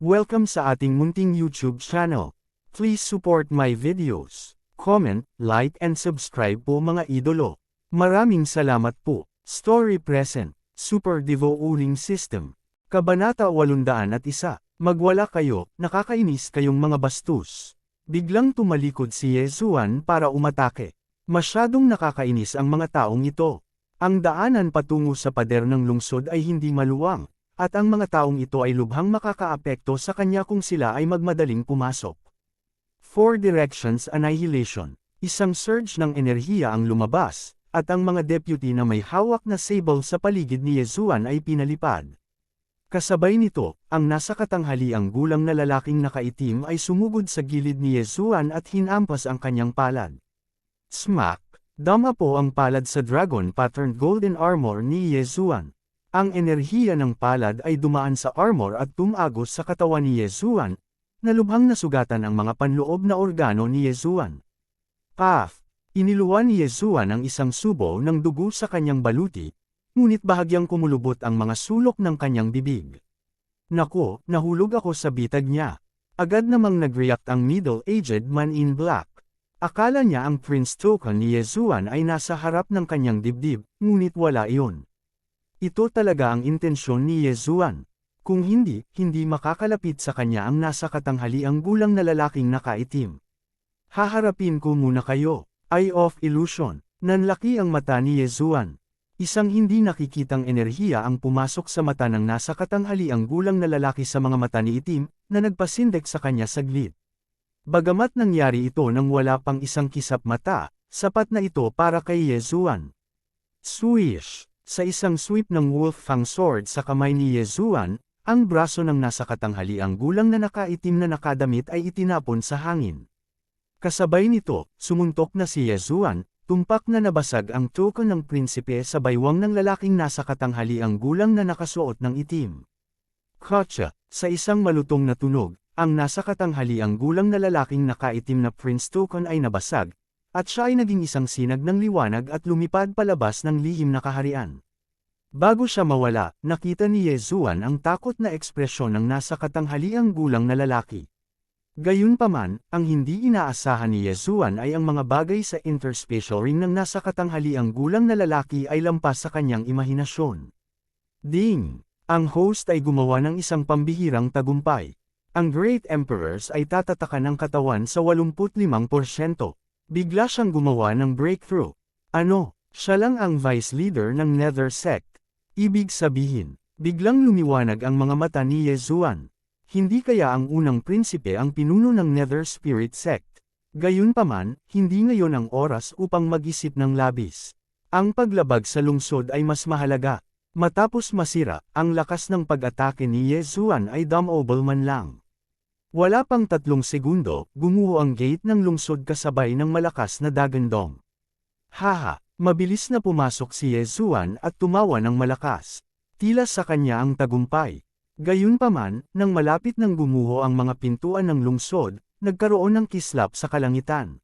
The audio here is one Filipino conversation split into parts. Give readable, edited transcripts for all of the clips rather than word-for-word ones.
Welcome sa ating munting YouTube channel. Please support my videos. Comment, like and subscribe po mga idolo. Maraming salamat po. Story present. Super Devo Uling System. Kabanata 801. Magwala kayo, nakakainis kayong mga bastos. Biglang tumalikod si Yesuan para umatake. Masyadong nakakainis ang mga taong ito. Ang daanan patungo sa pader ng lungsod ay hindi maluwang. At ang mga taong ito ay lubhang makakaapekto sa kanya kung sila ay magmadaling pumasok. Four Directions Annihilation. Isang surge ng enerhiya ang lumabas, at ang mga deputy na may hawak na sable sa paligid ni Yesuan ay pinalipad. Kasabay nito, ang nasa katanghaliang gulang na lalaking nakaitim ay sumugod sa gilid ni Yesuan at hinampas ang kanyang palad. Smack! Dama po ang palad sa dragon-patterned golden armor ni Yesuan. Ang enerhiya ng palad ay dumaan sa armor at tumagos sa katawan ni Yesuan, na lubhang nasugatan ang mga panloob na organo ni Yesuan. Paf! Iniluwan ni Yesuan ang isang subo ng dugo sa kanyang baluti, ngunit bahagyang kumulubot ang mga sulok ng kanyang bibig. Nako, nahulog ako sa bitag niya. Agad namang nag-react ang middle-aged man in black. Akala niya ang Prince Token ni Yesuan ay nasa harap ng kanyang dibdib, ngunit wala iyon. Ito talaga ang intensyon ni Yesuan. Kung hindi, hindi makakalapit sa kanya ang nasa katanghaliang gulang na lalaking nakaitim. Haharapin ko muna kayo. Eye of Illusion. Nanlaki ang mata ni Yesuan. Isang hindi nakikitang enerhiya ang pumasok sa mata ng nasa katanghaliang gulang na lalaki sa mga mata ni itim, na nagpasindek sa kanya saglit. Bagamat nangyari ito nang wala pang isang kisap mata, sapat na ito para kay Yesuan. Swish! Sa isang sweep ng Wolf Fang Sword sa kamay ni Yesuan, ang braso ng nasa katanghaliang gulang na nakaitim na nakadamit ay itinapon sa hangin. Kasabay nito, sumuntok na si Yesuan, tumpak na nabasag ang token ng prinsipe sa baywang ng lalaking nasa katanghaliang gulang na nakasuot ng itim. Kotsa! Sa isang malutong na tunog, ang nasa katanghaliang gulang na lalaking nakaitim na Prince Token ay nabasag, at siya ay naging isang sinag ng liwanag at lumipad palabas ng lihim na kaharian. Bago siya mawala, nakita ni Yesuan ang takot na ekspresyon ng nasa katanghaliang gulang na lalaki. Gayunpaman, ang hindi inaasahan ni Yesuan ay ang mga bagay sa interspatial ring ng nasa katanghaliang gulang na lalaki ay lampas sa kanyang imahinasyon. Ding! Ang host ay gumawa ng isang pambihirang tagumpay. Ang Great Emperors ay tatatakan ng katawan sa 85%. Bigla siyang gumawa ng breakthrough. Ano, siya lang ang vice leader ng Nether Sect. Ibig sabihin, biglang lumiwanag ang mga mata ni Yesuan. Hindi kaya ang unang prinsipe ang pinuno ng Nether Spirit Sect. Gayunpaman, hindi ngayon ang oras upang mag-isip ng labis. Ang paglabag sa lungsod ay mas mahalaga. Matapos masira, ang lakas ng pag-atake ni Yesuan ay dumb-oble man lang. Wala pang 3 segundo, gumuho ang gate ng lungsod kasabay ng malakas na dagandong. Haha, mabilis na pumasok si Yesuan at tumawa ng malakas. Tila sa kanya ang tagumpay. Gayunpaman, nang malapit nang gumuho ang mga pintuan ng lungsod, nagkaroon ng kislap sa kalangitan.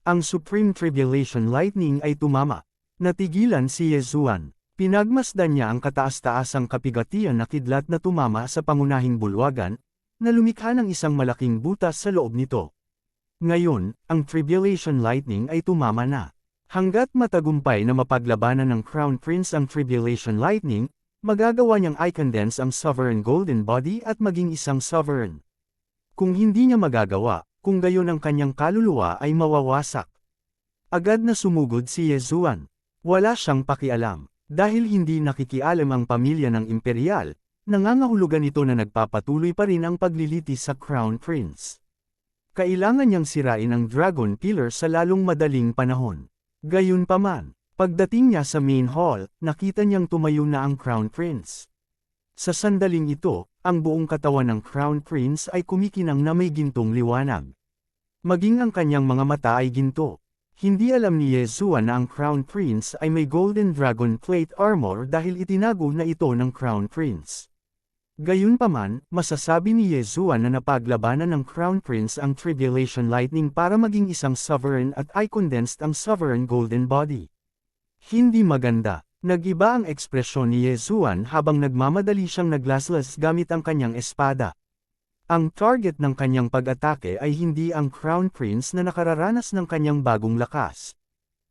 Ang Supreme Tribulation Lightning ay tumama. Natigilan si Yesuan. Pinagmasdan niya ang kataas-taasang kapigatian na kidlat na tumama sa pangunahing bulwagan, na lumikha ng isang malaking butas sa loob nito. Ngayon, ang Tribulation Lightning ay tumama na. Hanggat matagumpay na mapaglabanan ng Crown Prince ang Tribulation Lightning, magagawa niyang i-condense ang Sovereign Golden Body at maging isang Sovereign. Kung hindi niya magagawa, kung gayon ang kanyang kaluluwa ay mawawasak. Agad na sumugod si Yesuan. Wala siyang pakialam. Dahil hindi nakikialam ang pamilya ng imperial, nangangahulugan ito na nagpapatuloy pa rin ang paglilitis sa Crown Prince. Kailangan niyang sirain ang Dragon Pillar sa lalong madaling panahon. Gayunpaman, pagdating niya sa main hall, nakita niyang tumayo na ang Crown Prince. Sa sandaling ito, ang buong katawan ng Crown Prince ay kumikinang na may gintong liwanag. Maging ang kanyang mga mata ay ginto. Hindi alam ni Yesuan na ang Crown Prince ay may Golden Dragon Plate Armor dahil itinago na ito ng Crown Prince. Gayunpaman, masasabi ni Yesuan na napaglabanan ng Crown Prince ang Tribulation Lightning para maging isang Sovereign at i-condensed ang Sovereign Golden Body. Hindi maganda. Nag-iba ang ekspresyon ni Yesuan habang nagmamadali siyang naglaslas gamit ang kanyang espada. Ang target ng kanyang pag-atake ay hindi ang Crown Prince na nakararanas ng kanyang bagong lakas.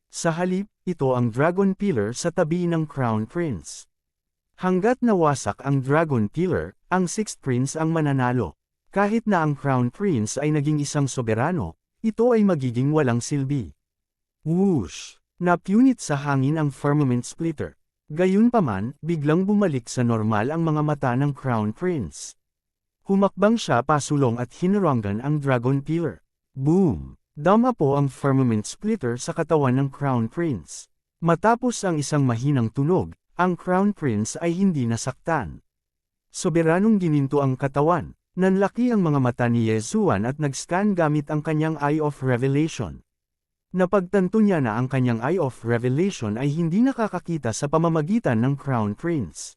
Sa halip, ito ang Dragon Pillar sa tabi ng Crown Prince. Hanggat nawasak ang Dragon Pillar, ang Sixth Prince ang mananalo. Kahit na ang Crown Prince ay naging isang soberano, ito ay magiging walang silbi. Whoosh! Napunit sa hangin ang Firmament Splitter. Gayunpaman, biglang bumalik sa normal ang mga mata ng Crown Prince. Humakbang siya pasulong at hinaranggan ang Dragon Pillar. Boom! Dama po ang Firmament Splitter sa katawan ng Crown Prince. Matapos ang isang mahinang tunog, ang Crown Prince ay hindi nasaktan. Soberanong gininto ang katawan, nanlaki ang mga mata ni Yezuan at nag-scan gamit ang kanyang Eye of Revelation. Napagtanto niya na ang kanyang Eye of Revelation ay hindi nakakakita sa pamamagitan ng Crown Prince.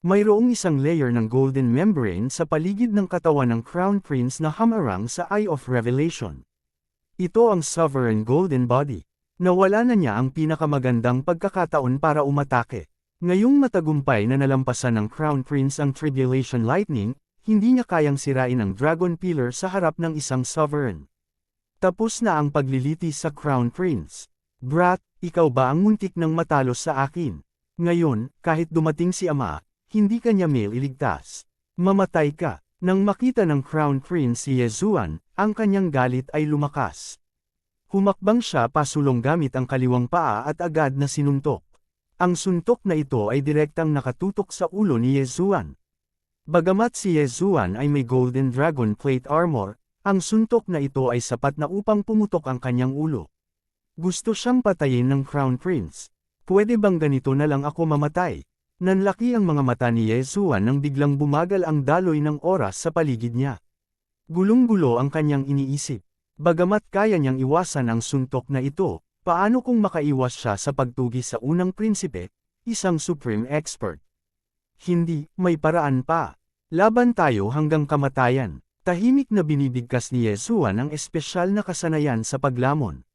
Mayroong isang layer ng golden membrane sa paligid ng katawan ng Crown Prince na hamarang sa Eye of Revelation. Ito ang Sovereign Golden Body. Nawala na niya ang pinakamagandang pagkakataon para umatake. Ngayong matagumpay na nalampasan ng Crown Prince ang Tribulation Lightning, hindi niya kayang sirain ang Dragon Pillar sa harap ng isang Sovereign. Tapos na ang paglilitis sa Crown Prince. Brat, ikaw ba ang muntik ng matalo sa akin? Ngayon, kahit dumating si Ama, hindi kanya iligtas. Mamatay ka. Nang makita ng Crown Prince si Yezuan, ang kanyang galit ay lumakas. Humakbang siya pasulong gamit ang kaliwang paa at agad na sinuntok. Ang suntok na ito ay direktang nakatutok sa ulo ni Yezuan. Bagamat si Yezuan ay may Golden Dragon Plate Armor, ang suntok na ito ay sapat na upang pumutok ang kanyang ulo. Gusto siyang patayin ng Crown Prince. Pwede bang ganito na lang ako mamatay? Nanlaki ang mga mata ni Yezuan nang biglang bumagal ang daloy ng oras sa paligid niya. Gulong-gulo ang kanyang iniisip. Bagamat kaya niyang iwasan ang suntok na ito, paano kung makaiwas siya sa pagtugi sa unang prinsipe, isang supreme expert? Hindi, may paraan pa. Laban tayo hanggang kamatayan. Tahimik na binibigkas ni Yezuan ang espesyal na kasanayan sa paglamon.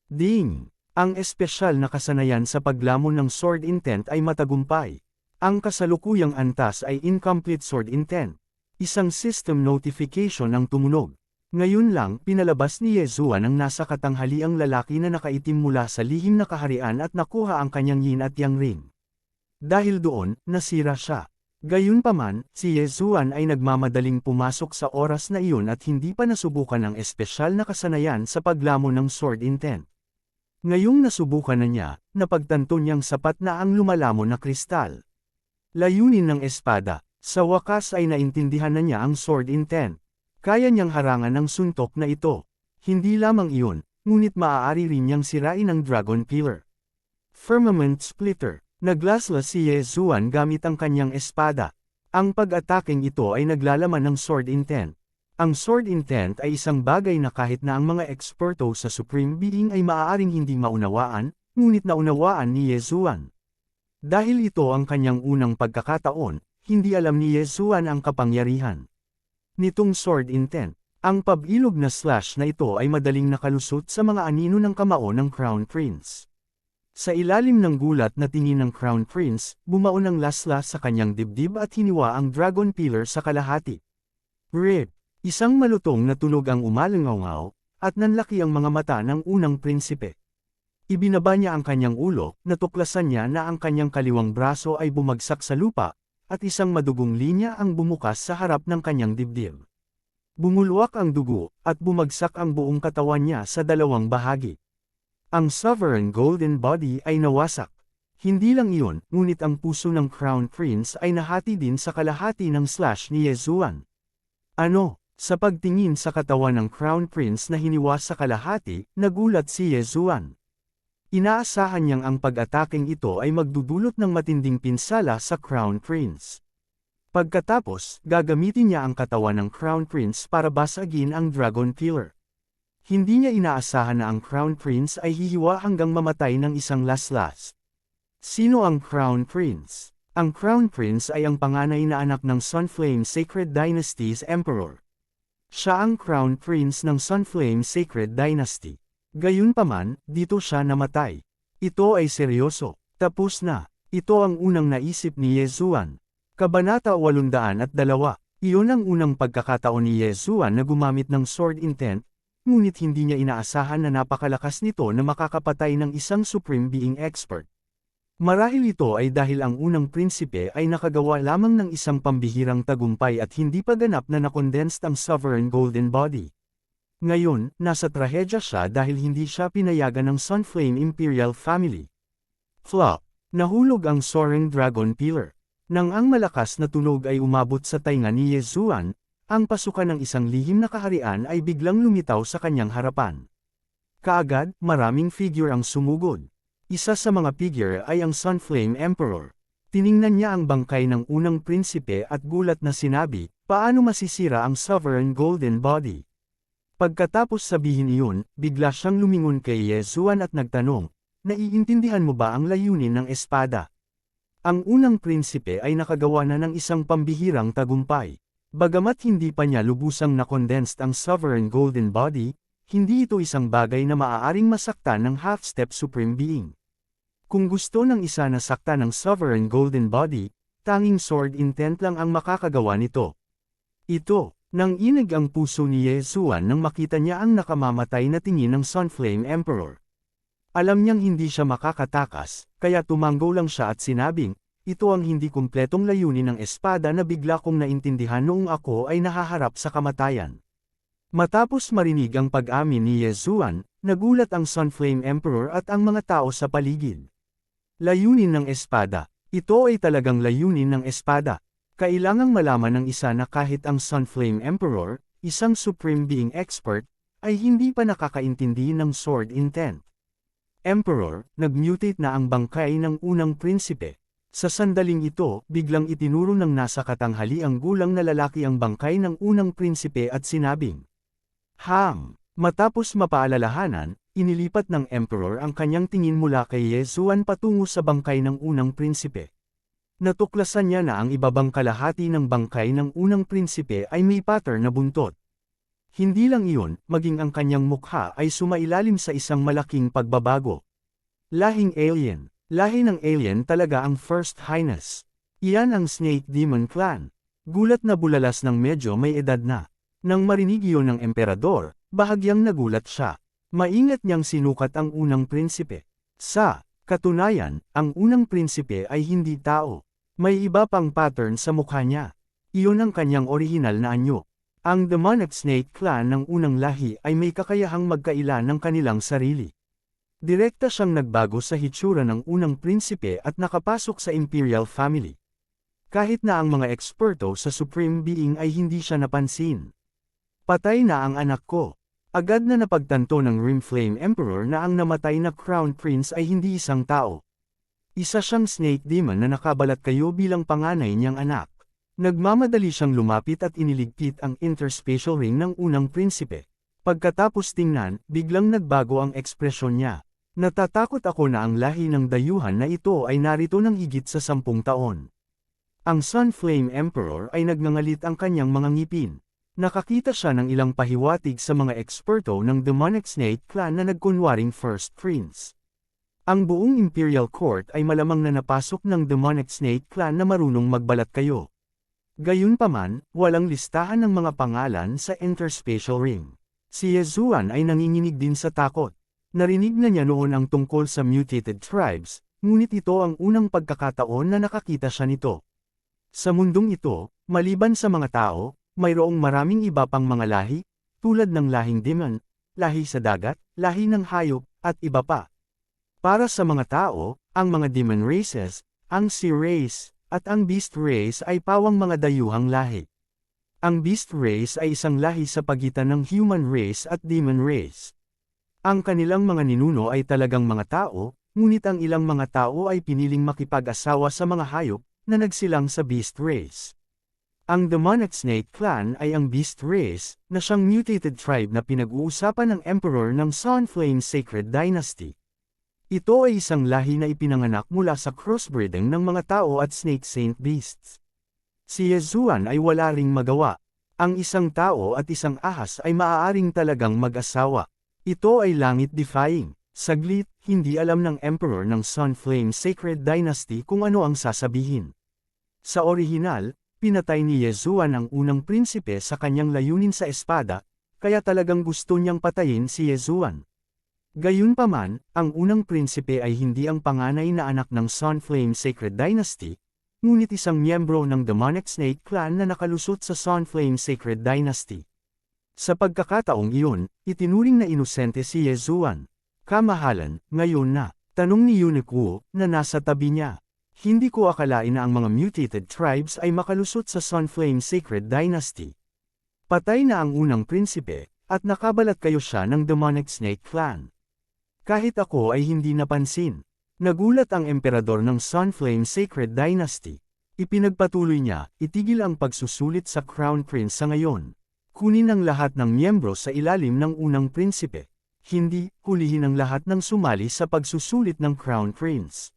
Ding! Ang espesyal na kasanayan sa paglamon ng Sword Intent ay matagumpay. Ang kasalukuyang antas ay Incomplete Sword Intent. Isang system notification ang tumunog. Ngayon lang pinalabas ni Yezuan ang nasa katanghaliang lalaki na nakaitim mula sa lihim na kaharian at nakuha ang kanyang yin at yang ring. Dahil doon, nasira siya. Gayunpaman, si Yezuan ay nagmamadaling pumasok sa oras na iyon at hindi pa nasubukan ang espesyal na kasanayan sa paglamon ng Sword Intent. Ngayong nasubukan na niya, napagtanto niyang sapat na ang lumalamon na kristal. Layunin ng espada, sa wakas ay naintindihan na niya ang Sword Intent. Kaya niyang harangan ang suntok na ito. Hindi lamang iyon, ngunit maaari rin niyang sirain ang Dragon Pillar. Firmament Splitter. Naglaslas si Yezuan gamit ang kanyang espada. Ang pag-ataking ito ay naglalaman ng Sword Intent. Ang Sword Intent ay isang bagay na kahit na ang mga eksperto sa Supreme Being ay maaaring hindi maunawaan, ngunit naunawaan ni Yezuan. Dahil ito ang kanyang unang pagkakataon, hindi alam ni Yezuan ang kapangyarihan nitong Sword Intent. Ang pabilog na slash na ito ay madaling nakalusot sa mga anino ng kamao ng Crown Prince. Sa ilalim ng gulat na tingin ng Crown Prince, bumaon ang laslas sa kanyang dibdib at hiniwa ang Dragon Pillar sa kalahati. RIP! Isang malutong na tunog ang umalangaw, at nanlaki ang mga mata ng unang prinsipe. Ibinaba niya ang kanyang ulo, natuklasan niya na ang kanyang kaliwang braso ay bumagsak sa lupa, at isang madugong linya ang bumukas sa harap ng kanyang dibdib. Bumulwak ang dugo, at bumagsak ang buong katawan niya sa dalawang bahagi. Ang Sovereign Golden Body ay nawasak. Hindi lang iyon, ngunit ang puso ng Crown Prince ay nahati din sa kalahati ng slash ni Yezuan. Ano? Sa pagtingin sa katawan ng Crown Prince na hiniwa sa kalahati, nagulat si Yezuan. Inaasahan niyang ang pag-ataking ito ay magdudulot ng matinding pinsala sa Crown Prince. Pagkatapos, gagamitin niya ang katawan ng Crown Prince para basagin ang Dragon Pillar. Hindi niya inaasahan na ang Crown Prince ay hihiwa hanggang mamatay ng isang laslas. Sino ang Crown Prince? Ang Crown Prince ay ang panganay na anak ng Sunflame Sacred Dynasty's Emperor. Siya ang Crown Prince ng Sunflame Sacred Dynasty. Gayunpaman, dito siya namatay. Ito ay seryoso. Tapos na. Ito ang unang naisip ni Yezuan. Kabanata 802. Iyon ang unang pagkakataon ni Yesuan na gumamit ng sword intent, ngunit hindi niya inaasahan na napakalakas nito na makakapatay ng isang supreme being expert. Marahil ito ay dahil ang unang prinsipe ay nakagawa lamang ng isang pambihirang tagumpay at hindi pa ganap na nakondensed ang sovereign golden body. Ngayon, nasa trahedya siya dahil hindi siya pinayagan ng Sunflame Imperial Family. Flop. Nahulog ang soaring dragon pillar. Nang ang malakas na tunog ay umabot sa tainga ni Yesuan, ang pasukan ng isang lihim na kaharian ay biglang lumitaw sa kanyang harapan. Kaagad, maraming figure ang sumugod. Isa sa mga figure ay ang Sunflame Emperor. Tiningnan niya ang bangkay ng unang prinsipe at gulat na sinabi, paano masisira ang sovereign golden body? Pagkatapos sabihin iyon, bigla siyang lumingon kay Yesuan at nagtanong, naiintindihan mo ba ang layunin ng espada? Ang unang prinsipe ay nakagawa na ng isang pambihirang tagumpay. Bagamat hindi pa niya lubusang na-condensed ang sovereign golden body, hindi ito isang bagay na maaaring masaktan ng half-step supreme being. Kung gusto ng isa na saktan ng sovereign golden body, tanging sword intent lang ang makakagawa nito. Ito, nang inig ang puso ni Yesuan nang makita niya ang nakamamatay na tingin ng Sunflame Emperor. Alam niyang hindi siya makakatakas, kaya tumanggo lang siya at sinabing, ito ang hindi kumpletong layunin ng espada na bigla kong naintindihan noong ako ay nahaharap sa kamatayan. Matapos marinig ang pag-amin ni Yesuan, nagulat ang Sunflame Emperor at ang mga tao sa paligid. Layunin ng espada. Ito ay talagang layunin ng espada. Kailangang malaman ng isa na kahit ang Sunflame Emperor, isang supreme being expert, ay hindi pa nakakaintindi ng sword intent. Emperor, nag-mutate na ang bangkay ng unang prinsipe. Sa sandaling ito, biglang itinuro ng nasa katanghali ang gulang na lalaki ang bangkay ng unang prinsipe at sinabing, Ham! Matapos mapaalalahanan, inilipat ng Emperor ang kanyang tingin mula kay Yesuan patungo sa bangkay ng unang prinsipe. Natuklasan niya na ang ibabang kalahati ng bangkay ng unang prinsipe ay may pattern na buntot. Hindi lang iyon, maging ang kanyang mukha ay sumailalim sa isang malaking pagbabago. Lahing alien. Lahi ng alien talaga ang First Highness. Iyan ang Snake Demon Clan. Gulat na bulalas ng medyo may edad na. Nang marinig iyon ng emperador, bahagyang nagulat siya. Maingat niyang sinukat ang unang prinsipe. Sa katunayan, ang unang prinsipe ay hindi tao. May iba pang pattern sa mukha niya. Iyon ang kanyang orihinal na anyo. Ang Demonic Snake Clan ng unang lahi ay may kakayahang magkaila ng kanilang sarili. Direkta siyang nagbago sa hitsura ng unang prinsipe at nakapasok sa Imperial Family. Kahit na ang mga eksperto sa Supreme Being ay hindi siya napansin. Patay na ang anak ko. Agad na napagtanto ng Rimflame Emperor na ang namatay na Crown Prince ay hindi isang tao. Isa siyang Snake Demon na nakabalat kayo bilang panganay niyang anak. Nagmamadali siyang lumapit at iniligpit ang interspatial ring ng unang prinsipe. Pagkatapos tingnan, biglang nagbago ang ekspresyon niya. Natatakot ako na ang lahi ng dayuhan na ito ay narito ng higit sa 10 taon. Ang Sunflame Emperor ay nagngangalit ang kanyang mga ngipin. Nakakita siya ng ilang pahiwatig sa mga eksperto ng Demonic Snake Clan na nagkunwaring First Prince. Ang buong Imperial Court ay malamang na napasok ng Demonic Snake Clan na marunong magbalat kayo. Gayunpaman, walang listahan ng mga pangalan sa interspatial ring. Si Yesuan ay nanginginig din sa takot. Narinig na niya noon ang tungkol sa mutated tribes, ngunit ito ang unang pagkakataon na nakakita siya nito. Sa mundong ito, maliban sa mga tao, mayroong maraming iba pang mga lahi, tulad ng lahing demon, lahi sa dagat, lahi ng hayop, at iba pa. Para sa mga tao, ang mga demon races, ang sea race, at ang beast race ay pawang mga dayuhang lahi. Ang beast race ay isang lahi sa pagitan ng human race at demon race. Ang kanilang mga ninuno ay talagang mga tao, ngunit ang ilang mga tao ay piniling makipag-asawa sa mga hayop na nagsilang sa beast race. Ang Demonic Snake Clan ay ang beast race, na siyang mutated tribe na pinag-uusapan ng Emperor ng Sunflame Sacred Dynasty. Ito ay isang lahi na ipinanganak mula sa crossbreeding ng mga tao at snake saint beasts. Si Yesuan ay wala ring magawa. Ang isang tao at isang ahas ay maaaring talagang mag-asawa. Ito ay langit-defying. Saglit, hindi alam ng Emperor ng Sunflame Sacred Dynasty kung ano ang sasabihin. Sa orihinal, pinatay ni Yezuan ang unang prinsipe sa kanyang layunin sa espada, kaya talagang gusto niyang patayin si Yezuan. Gayunpaman, ang unang prinsipe ay hindi ang panganay na anak ng Sunflame Sacred Dynasty, ngunit isang miyembro ng Demonic Snake Clan na nakalusot sa Sunflame Sacred Dynasty. Sa pagkakataong iyon, itinuring na inosente si Yezuan. Kamahalan, ngayon na, tanong ni Unique na nasa tabi niya. Hindi ko akalain na ang mga mutated tribes ay makalusot sa Sunflame Sacred Dynasty. Patay na ang unang prinsipe, at nakabalat kayo siya ng Demonic Snake Clan. Kahit ako ay hindi napansin. Nagulat ang emperador ng Sunflame Sacred Dynasty. Ipinagpatuloy niya, itigil ang pagsusulit sa Crown Prince sa ngayon. Kunin ang lahat ng miyembro sa ilalim ng unang prinsipe. Hindi, hulihin ang lahat ng sumali sa pagsusulit ng Crown Prince.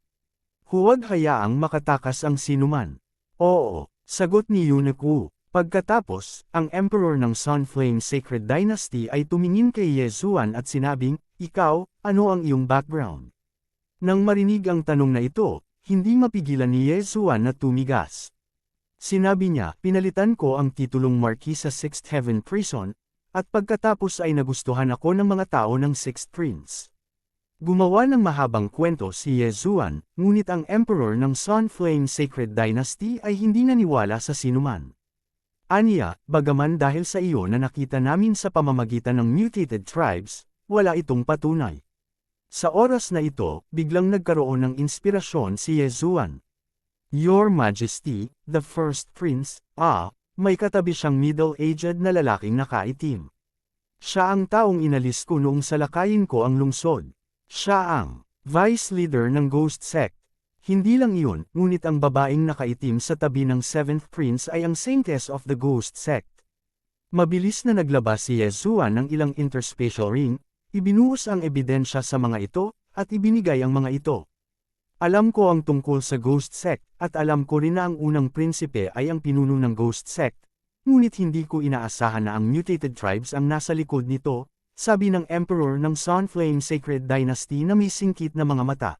Huwag hayaang makatakas ang sinuman. Oo, sagot ni Unique. Pagkatapos, ang emperor ng Sunflame Sacred Dynasty ay tumingin kay Yezuan at sinabing, "Ikaw, ano ang iyong background?" Nang marinig ang tanong na ito, hindi mapigilan ni Yezuan na tumigas. Sinabi niya, "Pinalitan ko ang titulong Marquis sa Sixth Heaven Prison, at pagkatapos ay nagustuhan ako ng mga tao ng Sixth Prince." Gumawa ng mahabang kwento si Yezuan, ngunit ang emperor ng Sunflame Sacred Dynasty ay hindi naniwala sa sinuman. Aniya, bagaman dahil sa iyo na nakita namin sa pamamagitan ng mutated tribes, wala itong patunay. Sa oras na ito, biglang nagkaroon ng inspirasyon si Yezuan. "Your Majesty, the First Prince, may katabi siyang middle-aged na lalaking nakaitim. Siya ang taong inalis ko noong salakayin ko ang lungsod. Siya ang vice leader ng Ghost Sect. Hindi lang iyon, ngunit ang babaeng nakaitim sa tabi ng Seventh Prince ay ang Saintess of the Ghost Sect." Mabilis na naglabas si Yezuan ng ilang interspatial ring, ibinuhos ang ebidensya sa mga ito, at ibinigay ang mga ito. "Alam ko ang tungkol sa Ghost Sect, at alam ko rin na ang unang prinsipe ay ang pinuno ng Ghost Sect, ngunit hindi ko inaasahan na ang mutated tribes ang nasa likod nito," sabi ng emperor ng Sunflame Sacred Dynasty na may singkit na mga mata.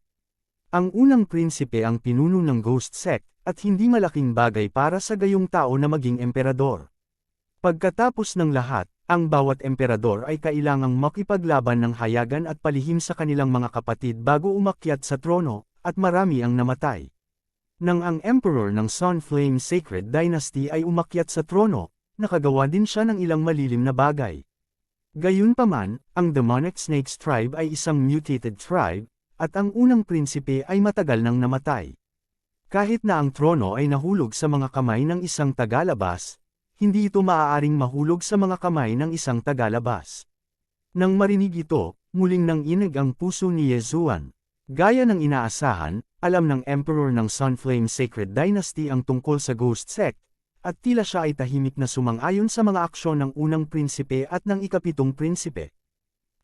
Ang unang prinsipe ang pinuno ng Ghost Sect, at hindi malaking bagay para sa gayong tao na maging emperador. Pagkatapos ng lahat, ang bawat emperador ay kailangang makipaglaban ng hayagan at palihim sa kanilang mga kapatid bago umakyat sa trono, at marami ang namatay. Nang ang emperor ng Sunflame Sacred Dynasty ay umakyat sa trono, nakagawa din siya ng ilang malilim na bagay. Gayunpaman, ang Demonic Snakes tribe ay isang mutated tribe, at ang unang prinsipe ay matagal nang namatay. Kahit na ang trono ay nahulog sa mga kamay ng isang tagalabas, hindi ito maaaring mahulog sa mga kamay ng isang tagalabas. Nang marinig ito, muling nanginig ang puso ni Yezuan. Gaya ng inaasahan, alam ng emperor ng Sunflame Sacred Dynasty ang tungkol sa Ghost Sect, at tila siya ay tahimik na sumang-ayon sa mga aksyon ng unang prinsipe at ng ikapitong prinsipe.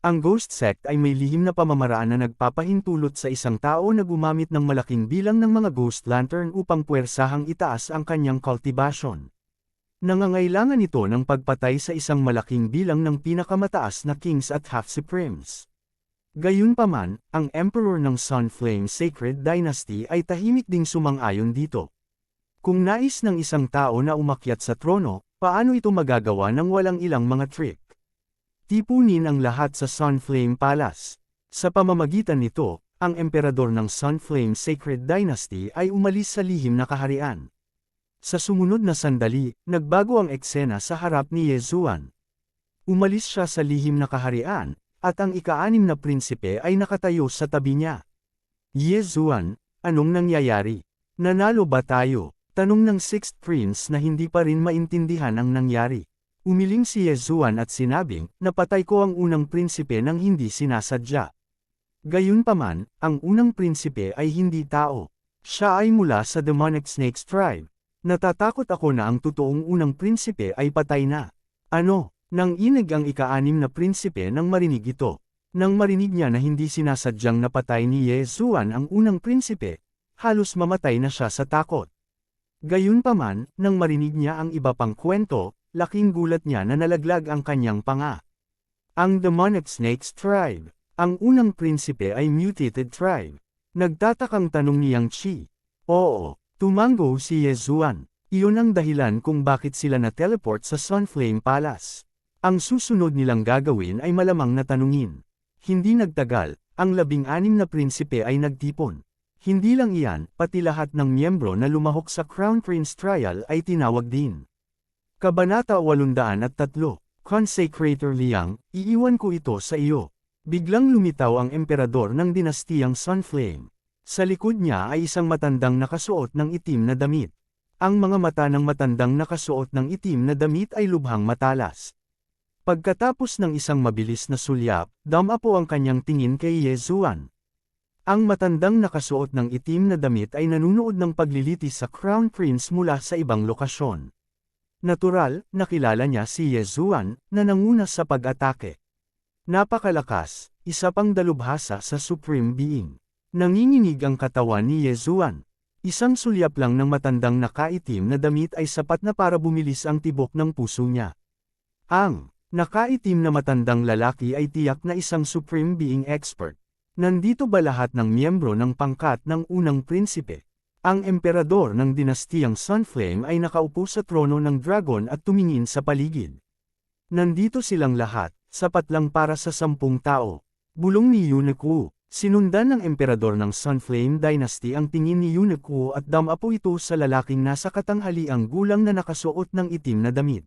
Ang Ghost Sect ay may lihim na pamamaraan na nagpapahintulot sa isang tao na gumamit ng malaking bilang ng mga Ghost Lantern upang puwersahang itaas ang kanyang cultivation. Nangangailangan ito ng pagpatay sa isang malaking bilang ng pinakamataas na Kings at Half-Supremes. Gayunpaman, ang Emperor ng Sunflame Sacred Dynasty ay tahimik ding sumang-ayon dito. Kung nais ng isang tao na umakyat sa trono, paano ito magagawa ng walang ilang mga trick? Tipunin ang lahat sa Sunflame Palace. Sa pamamagitan nito, ang emperador ng Sunflame Sacred Dynasty ay umalis sa lihim na kaharian. Sa sumunod na sandali, nagbago ang eksena sa harap ni Yezuan. Umalis siya sa lihim na kaharian, at ang ika-6 na prinsipe ay nakatayo sa tabi niya. "Yezuan, anong nangyayari? Nanalo ba tayo?" Tanong ng Sixth Prince na hindi pa rin maintindihan ang nangyari. Umiling si Yezuan at sinabing, "Napatay ko ang unang prinsipe nang hindi sinasadya." Gayunpaman, ang unang prinsipe ay hindi tao. Siya ay mula sa Demonic Snakes tribe. Natatakot ako na ang totoong unang prinsipe ay patay na. Ano? Nang inig ang ika-6 na prinsipe nang marinig ito. Nang marinig niya na hindi sinasadyang napatay ni Yezuan ang unang prinsipe, halos mamatay na siya sa takot. Gayunpaman, nang marinig niya ang iba pang kwento, laking gulat niya na nalaglag ang kanyang panga. Ang Demonic Snakes tribe. Ang unang prinsipe ay mutated tribe. Nagtatakang tanong ni Yang Qi. Oo, tumango si Yezuan. Iyon ang dahilan kung bakit sila na-teleport sa Sunflame Palace. Ang susunod nilang gagawin ay malamang na tanungin. Hindi nagtagal, ang 16 na prinsipe ay nagtipon. Hindi lang iyan, pati lahat ng miyembro na lumahok sa Crown Prince Trial ay tinawag din. Kabanata 803, Consecrator Liang, iiwan ko ito sa iyo. Biglang lumitaw ang emperador ng dinastiyang Sunflame. Sa likod niya ay isang matandang nakasuot ng itim na damit. Ang mga mata ng matandang nakasuot ng itim na damit ay lubhang matalas. Pagkatapos ng isang mabilis na sulyap, damapo ang kanyang tingin kay Ye Zuan. Ang matandang nakasuot ng itim na damit ay nanunood ng paglilitis sa Crown Prince mula sa ibang lokasyon. Natural, nakilala niya si Ye Zuan, na nanguna sa pag-atake. Napakalakas, isa pang dalubhasa sa Supreme Being. Nanginginig ang katawan ni Ye Zuan. Isang sulyap lang ng matandang nakaitim na damit ay sapat na para bumilis ang tibok ng puso niya. Ang nakaitim na matandang lalaki ay tiyak na isang Supreme Being expert. Nandito ba lahat ng miyembro ng pangkat ng unang prinsipe? Ang emperador ng dinastiyang Sunflame ay nakaupo sa trono ng dragon at tumingin sa paligid. Nandito silang lahat, sapat lang para sa 10 tao. Bulong ni Unique. Sinundan ng emperador ng Sunflame Dynasty ang tingin ni Unique at damapo ito sa lalaking nasa katanghaliang gulang na nakasuot ng itim na damit.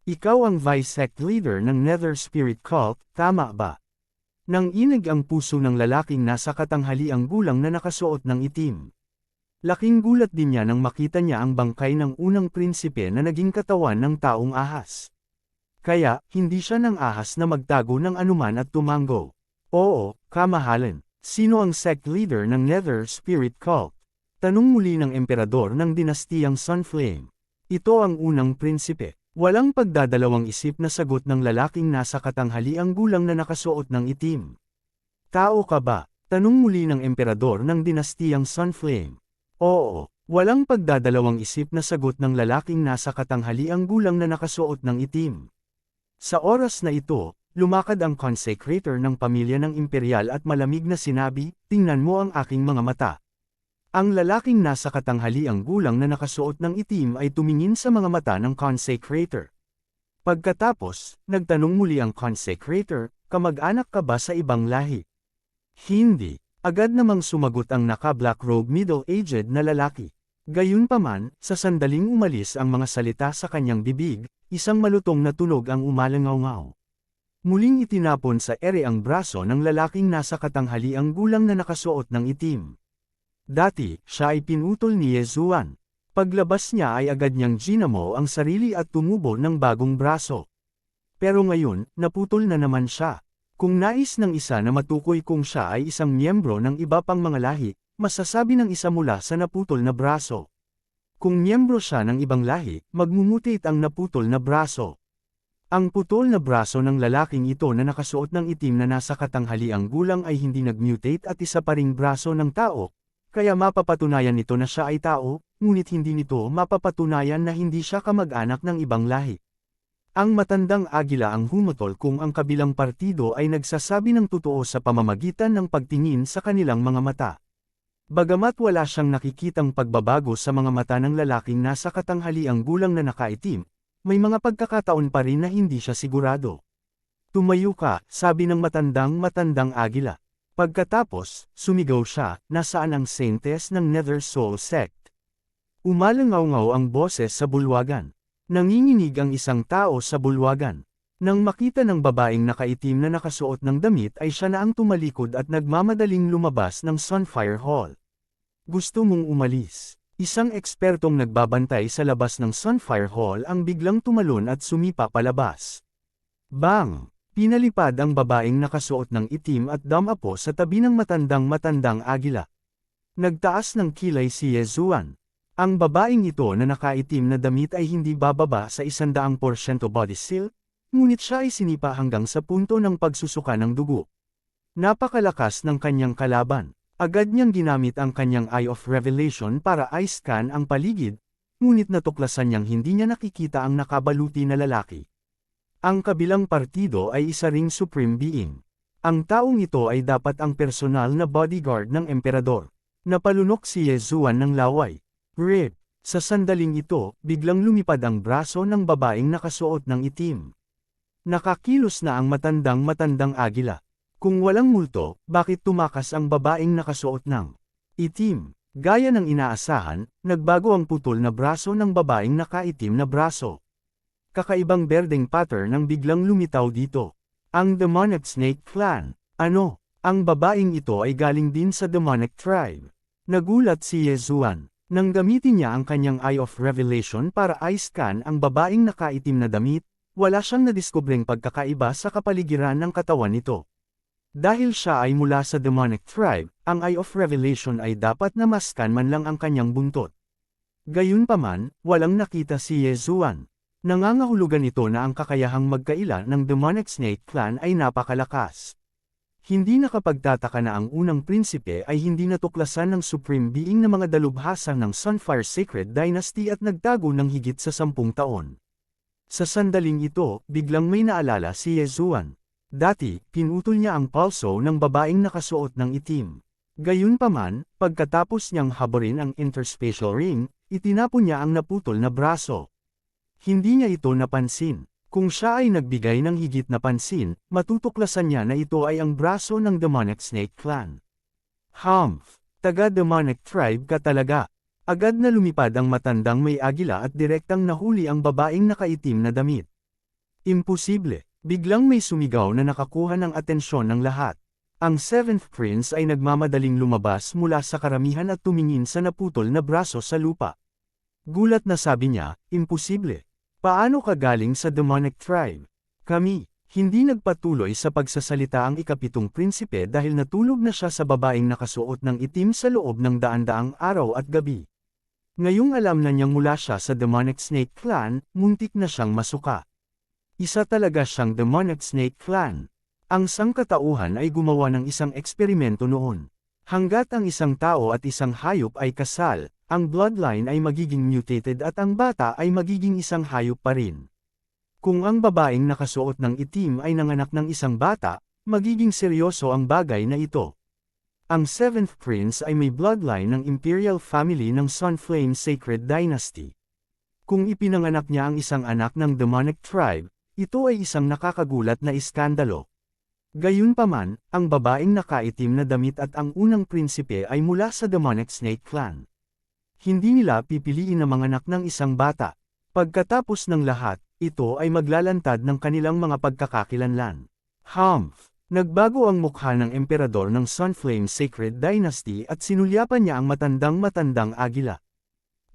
Ikaw ang vice-sect leader ng Nether Spirit Cult, tama ba? Nanginig ang puso ng lalaking nasa katanghaliang gulang na nakasuot ng itim. Laking gulat din niya nang makita niya ang bangkay ng unang prinsipe na naging katawan ng taong ahas. Kaya, hindi siya ng ahas na magtago ng anuman at tumango. Oo, kamahalan. Sino ang sect leader ng Nether Spirit Cult? Tanong muli ng emperador ng dinastiyang Sunflame. Ito ang unang prinsipe. Walang pagdadalawang isip na sagot ng lalaking nasa katanghaliang gulang na nakasuot ng itim. Tao ka ba? Tanong muli ng emperador ng dinastiyang Sunflame. Oo, walang pagdadalawang isip na sagot ng lalaking nasa katanghaliang gulang na nakasuot ng itim. Sa oras na ito, lumakad ang consecrator ng pamilya ng imperial at malamig na sinabi, "Tingnan mo ang aking mga mata." Ang lalaking nasa katanghaliang gulang na nakasuot ng itim ay tumingin sa mga mata ng consecrator. Pagkatapos, nagtanong muli ang consecrator, "Kamag-anak ka ba sa ibang lahi?" Hindi. Agad namang sumagot ang naka-black robe middle-aged na lalaki. Gayunpaman, sa sandaling umalis ang mga salita sa kanyang bibig, isang malutong na tunog ang umalangaw-ngaw. Muling itinapon sa ere ang braso ng lalaking nasa katanghaliang gulang na nakasuot ng itim. Dati, siya ay pinutol ni Ye Zuan. Paglabas niya ay agad niyang ginamo ang sarili at tumubo ng bagong braso. Pero ngayon, naputol na naman siya. Kung nais ng isa na matukoy kung siya ay isang miyembro ng iba pang mga lahi, masasabi ng isa mula sa naputol na braso. Kung miyembro siya ng ibang lahi, magmumutit ang naputol na braso. Ang putol na braso ng lalaking ito na nakasuot ng itim na nasa katanghaliang gulang ay hindi nag-mutate at isa pa ring braso ng tao, kaya mapapatunayan nito na siya ay tao, ngunit hindi nito mapapatunayan na hindi siya kamag-anak ng ibang lahi. Ang matandang agila ang humutol kung ang kabilang partido ay nagsasabi ng totoo sa pamamagitan ng pagtingin sa kanilang mga mata. Bagamat wala siyang nakikitang pagbabago sa mga mata ng lalaking nasa katanghaliang gulang na nakaitim, may mga pagkakataon pa rin na hindi siya sigurado. "Tumayo ka," sabi ng matandang agila. Pagkatapos, sumigaw siya, "Nasaan ang saintes ng Nether Soul Sect?" Umalangaw-ngaw ang boses sa bulwagan. Nanginginig ang isang tao sa bulwagan. Nang makita ng babaeng nakaitim na nakasuot ng damit ay siya na ang tumalikod at nagmamadaling lumabas ng Sunfire Hall. "Gusto mong umalis?" Isang ekspertong nagbabantay sa labas ng Sunfire Hall ang biglang tumalon at sumipa palabas. Bang! Pinalipad ang babaeng nakasuot ng itim at damapo sa tabi ng matandang agila. Nagtaas ng kilay si Ye Zuan. Ang babaeng ito na nakaitim na damit ay hindi bababa sa 100% body seal, ngunit siya ay sinipa hanggang sa punto ng pagsusuka ng dugo. Napakalakas ng kanyang kalaban. Agad niyang ginamit ang kanyang Eye of Revelation para i-scan ang paligid, ngunit natuklasan niyang hindi niya nakikita ang nakabaluti na lalaki. Ang kabilang partido ay isa ring Supreme Being. Ang taong ito ay dapat ang personal na bodyguard ng emperador. Napalunok si Ye Zuan ng laway. "Rip!" Sa sandaling ito, biglang lumipad ang braso ng babaeng nakasuot ng itim. Nakakilos na ang matandang agila. Kung walang multo, bakit tumakas ang babaeng nakasuot ng itim? Gaya ng inaasahan, nagbago ang putol na braso ng babaeng nakaitim na braso. Kakaibang berdeng pattern ang biglang lumitaw dito. Ang Demonic Snake Clan. Ano? Ang babaeng ito ay galing din sa Demonic Tribe. Nagulat si Yezuan. Nang gamitin niya ang kanyang Eye of Revelation para i-scan ang babaeng nakaitim na damit, wala siyang nadiskubreng pagkakaiba sa kapaligiran ng katawan nito. Dahil siya ay mula sa Demonic Tribe, ang Eye of Revelation ay dapat na maskan man lang ang kanyang buntot. Gayunpaman, walang nakita si Yezuan. Nangangahulugan ito na ang kakayahang magkaila ng Demonic Snake Clan ay napakalakas. Hindi nakapagtataka na ang unang prinsipe ay hindi natuklasan ng Supreme Being na mga dalubhasa ng Sunfire Sacred Dynasty at nagtago ng higit sa 10 taon. Sa sandaling ito, biglang may naalala si Yezuan. Dati, pinutol niya ang palso ng babaeng nakasuot ng itim. Gayunpaman, pagkatapos niyang habarin ang interspatial ring, itinapon niya ang naputol na braso. Hindi niya ito napansin. Kung siya ay nagbigay ng higit na pansin, matutuklasan niya na ito ay ang braso ng Demonic Snake Clan. Humph! Taga-Demonic Tribe ka talaga. Agad na lumipad ang matandang may agila at direktang nahuli ang babaeng nakaitim na damit. Imposible! Biglang may sumigaw na nakakuha ng atensyon ng lahat. Ang Seventh Prince ay nagmamadaling lumabas mula sa karamihan at tumingin sa naputol na braso sa lupa. Gulat na sabi niya, imposible. Paano ka galing sa Demonic Tribe? Kami, hindi nagpatuloy sa pagsasalita ang ikapitong prinsipe dahil natulog na siya sa babaeng nakasuot ng itim sa loob ng daan-daang araw at gabi. Ngayong alam na niyang mula siya sa Demonic Snake Clan, muntik na siyang masuka. Isa talaga siyang Demonic Snake Clan. Ang sangkatauhan ay gumawa ng isang eksperimento noon. Hanggat ang isang tao at isang hayop ay kasal, ang bloodline ay magiging mutated at ang bata ay magiging isang hayop pa rin. Kung ang babaeng nakasuot ng itim ay nanganak ng isang bata, magiging seryoso ang bagay na ito. Ang Seventh Prince ay may bloodline ng Imperial Family ng Sunflame Sacred Dynasty. Kung ipinanganak niya ang isang anak ng Demonic Tribe, ito ay isang nakakagulat na iskandalo. Gayunpaman, ang babaeng nakaitim na damit at ang unang prinsipe ay mula sa Demonic Snake Clan. Hindi nila pipiliin na manganak ng isang bata. Pagkatapos ng lahat, ito ay maglalantad ng kanilang mga pagkakakilanlan. Humph! Nagbago ang mukha ng emperador ng Sunflame Sacred Dynasty at sinulyapan niya ang matandang agila.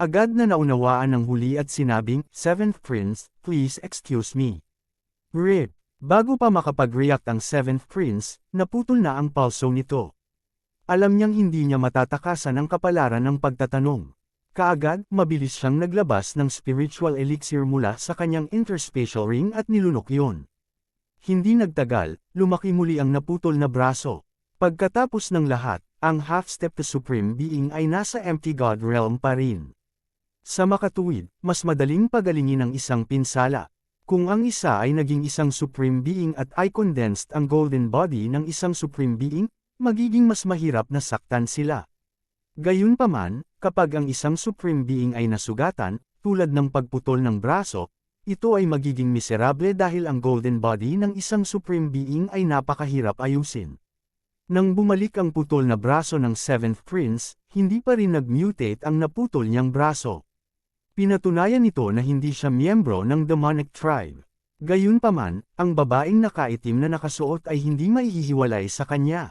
Agad na naunawaan ng huli at sinabing, Seventh Prince, please excuse me. Rip! Bago pa makapag-react ang Seventh Prince, naputol na ang palso nito. Alam niyang hindi niya matatakasan ang kapalaran ng pagtatanong. Kaagad, mabilis siyang naglabas ng spiritual elixir mula sa kanyang interspatial ring at nilunok yun. Hindi nagtagal, lumaki muli ang naputol na braso. Pagkatapos ng lahat, ang half-step to Supreme Being ay nasa empty God realm pa rin. Sa makatuwid, mas madaling pagalingin ang isang pinsala. Kung ang isa ay naging isang Supreme Being at ay condensed ang golden body ng isang Supreme Being, magiging mas mahirap na saktan sila. Gayunpaman, kapag ang isang Supreme Being ay nasugatan, tulad ng pagputol ng braso, ito ay magiging miserable dahil ang golden body ng isang Supreme Being ay napakahirap ayusin. Nang bumalik ang putol na braso ng Seventh Prince, hindi pa rin nag-mutate ang naputol niyang braso. Pinatunayan nito na hindi siya miyembro ng Demonic Tribe. Gayunpaman, ang babaeng nakaitim na nakasuot ay hindi maihihiwalay sa kanya.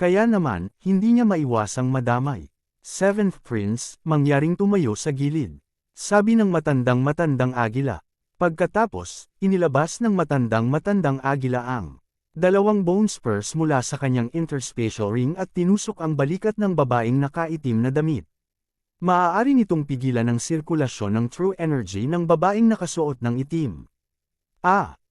Kaya naman, hindi niya maiwasang madamay. Seventh Prince, mangyaring tumayo sa gilid. Sabi ng matandang agila. Pagkatapos, inilabas ng matandang agila ang dalawang bone spurs mula sa kanyang interspatial ring at tinusok ang balikat ng babaeng nakaitim na damit. Maaari nitong pigilan ang sirkulasyon ng true energy ng babaeng nakasuot ng itim.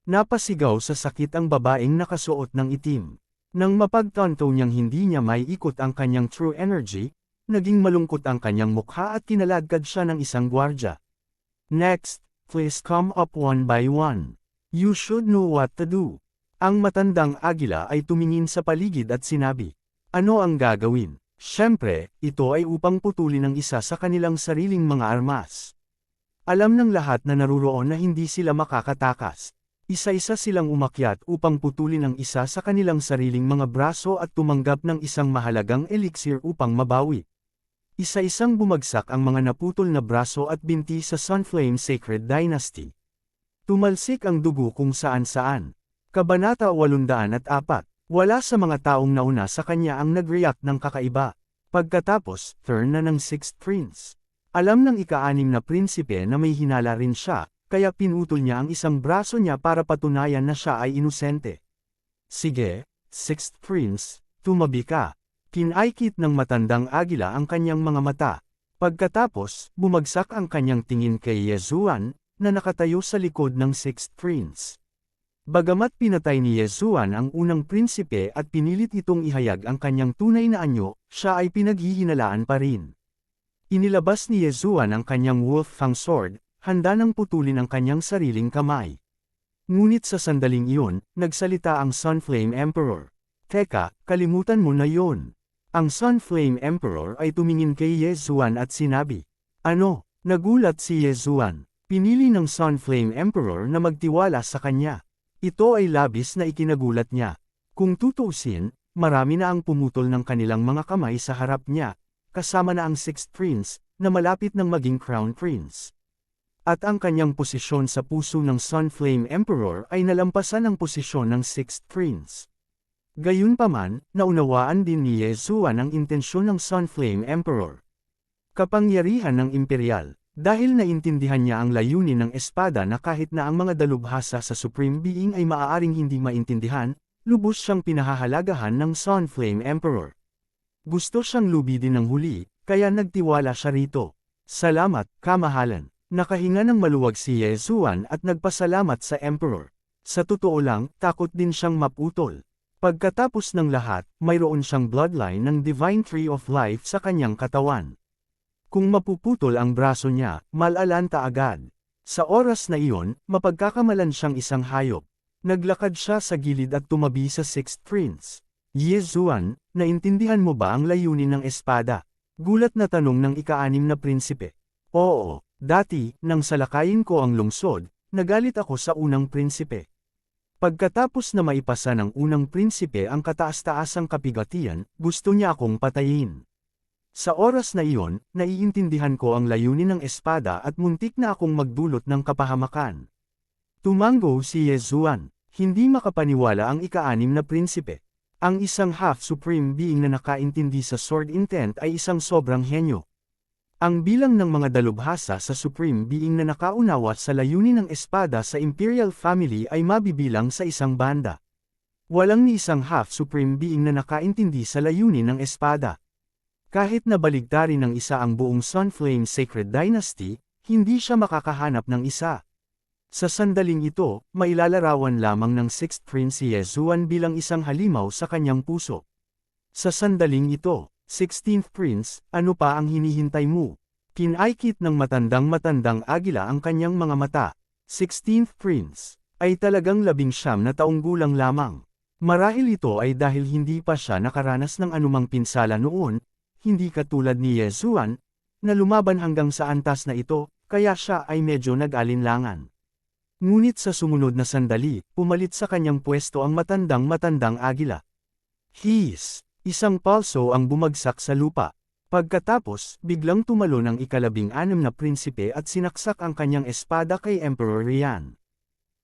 Napasigaw sa sakit ang babaeng nakasuot ng itim. Nang mapagtanto niyang hindi niya may ikot ang kanyang true energy, naging malungkot ang kanyang mukha at kinaladkad siya ng isang gwardya. Next, please come up one by one. You should know what to do. Ang matandang agila ay tumingin sa paligid at sinabi, ano ang gagawin? Siyempre, ito ay upang putulin ang isa sa kanilang sariling mga armas. Alam ng lahat na naruroon na hindi sila makakatakas. Isa-isa silang umakyat upang putulin ang isa sa kanilang sariling mga braso at tumanggap ng isang mahalagang elixir upang mabawi. Isa-isang bumagsak ang mga naputol na braso at binti sa Sunflame Sacred Dynasty. Tumalsik ang dugo kung saan-saan. Kabanata 804. Wala sa mga taong nauna sa kanya ang nag-react ng kakaiba. Pagkatapos, turn na ng 6th Prince. Alam ng ika-6 na prinsipe na may hinala rin siya, kaya pinutol niya ang isang braso niya para patunayan na siya ay inosente. Sige, 6th Prince, tumabi ka. Kinaikit ng matandang agila ang kanyang mga mata. Pagkatapos, bumagsak ang kanyang tingin kay Yezuan, na nakatayo sa likod ng 6th Prince. Bagamat pinatay ni Yezuan ang unang prinsipe at pinilit itong ihayag ang kanyang tunay na anyo, siya ay pinaghihinalaan pa rin. Inilabas ni Yezuan ang kanyang Wolf-Fang Sword, handa nang putulin ang kanyang sariling kamay. Ngunit sa sandaling iyon, nagsalita ang Sunflame Emperor. Teka, kalimutan mo na yon. Ang Sunflame Emperor ay tumingin kay Yezuan at sinabi, "Ano?" Nagulat si Yezuan. Pinili ng Sunflame Emperor na magtiwala sa kanya. Ito ay labis na ikinagulat niya. Kung tutuusin, marami na ang pumutol ng kanilang mga kamay sa harap niya, kasama na ang 6th Prince, na malapit ng maging Crown Prince. At ang kanyang posisyon sa puso ng Sunflame Emperor ay nalampasan ang posisyon ng 6th Prince. Gayunpaman, naunawaan din ni Yezuan ang intensyon ng Sunflame Emperor. Kapangyarihan ng Imperial. Dahil naintindihan niya ang layunin ng espada na kahit na ang mga dalubhasa sa Supreme Being ay maaaring hindi maintindihan, lubos siyang pinahahalagahan ng Sunflame Emperor. Gusto siyang lubidin ng huli, kaya nagtiwala siya rito. Salamat, kamahalan. Nakahinga ng maluwag si Yezuan at nagpasalamat sa Emperor. Sa totoo lang, takot din siyang maputol. Pagkatapos ng lahat, mayroon siyang bloodline ng Divine Tree of Life sa kanyang katawan. Kung mapuputol ang braso niya, malalanta agad. Sa oras na iyon, mapagkakamalan siyang isang hayop. Naglakad siya sa gilid at tumabi sa 6th Prince. Yezuan, naintindihan mo ba ang layunin ng espada? Gulat na tanong ng ika-6 na prinsipe. Oo, dati, nang salakayin ko ang lungsod, nagalit ako sa unang prinsipe. Pagkatapos na maipasa ng unang prinsipe ang kataas-taasang kapigatian, gusto niya akong patayin. Sa oras na iyon, naiintindihan ko ang layunin ng espada at muntik na akong magdulot ng kapahamakan. Tumango si Yezuan. Hindi makapaniwala ang ika-6 na prinsipe. Ang isang half-supreme being na nakaintindi sa sword intent ay isang sobrang henyo. Ang bilang ng mga dalubhasa sa supreme being na nakaunawa sa layunin ng espada sa Imperial Family ay mabibilang sa isang banda. Walang ni isang half-supreme being na nakaintindi sa layunin ng espada. Kahit na baligtarin ng isa ang buong Sunflame Sacred Dynasty, hindi siya makakahanap ng isa. Sa sandaling ito, mailalarawan lamang ng 6th Prince si Yezuan bilang isang halimaw sa kanyang puso. Sa sandaling ito, 16th Prince, ano pa ang hinihintay mo? Kinaikit ng matandang agila ang kanyang mga mata. 16th Prince, ay talagang 19 na taong gulang lamang. Marahil ito ay dahil hindi pa siya nakaranas ng anumang pinsala noon, hindi katulad ni Yezuan, na lumaban hanggang sa antas na ito, kaya siya ay medyo nag-alinlangan. Ngunit sa sumunod na sandali, pumalit sa kanyang pwesto ang matandang agila. Hiss! Isang palso ang bumagsak sa lupa. Pagkatapos, biglang tumalo ng ika-16 na prinsipe at sinaksak ang kanyang espada kay Emperor Rian.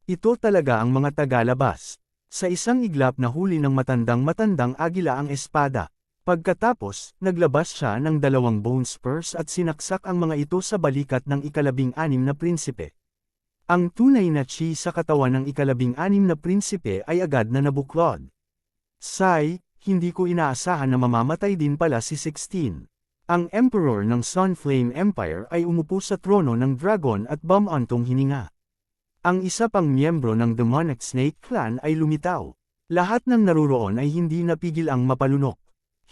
Ito talaga ang mga tagalabas. Sa isang iglap na huli ng matandang agila ang espada. Pagkatapos, naglabas siya ng 2 bone spurs at sinaksak ang mga ito sa balikat ng ika-16 na prinsipe. Ang tunay na chi sa katawan ng ika-16 na prinsipe ay agad na nabuklod. Sai, hindi ko inaasahan na mamamatay din pala si 16. Ang Emperor ng Sunflame Empire ay umupo sa trono ng dragon at bumantong hininga. Ang isa pang miyembro ng Demonic Snake Clan ay lumitaw. Lahat ng naruroon ay hindi napigil ang mapalunok.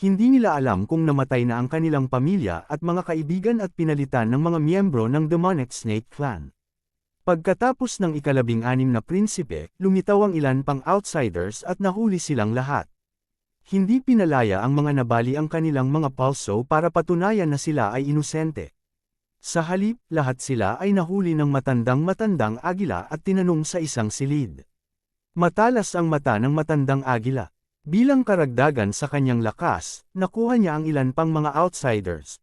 Hindi nila alam kung namatay na ang kanilang pamilya at mga kaibigan at pinalitan ng mga miyembro ng Demonic Snake Clan. Pagkatapos ng ika-16 na prinsipe, lumitaw ang ilan pang outsiders at nahuli silang lahat. Hindi pinalaya ang mga nabali ang kanilang mga pulso para patunayan na sila ay inosente. Sa halip, lahat sila ay nahuli ng matandang agila at tinanong sa isang silid. Matalas ang mata ng matandang agila. Bilang karagdagan sa kanyang lakas, nakuha niya ang ilan pang mga outsiders.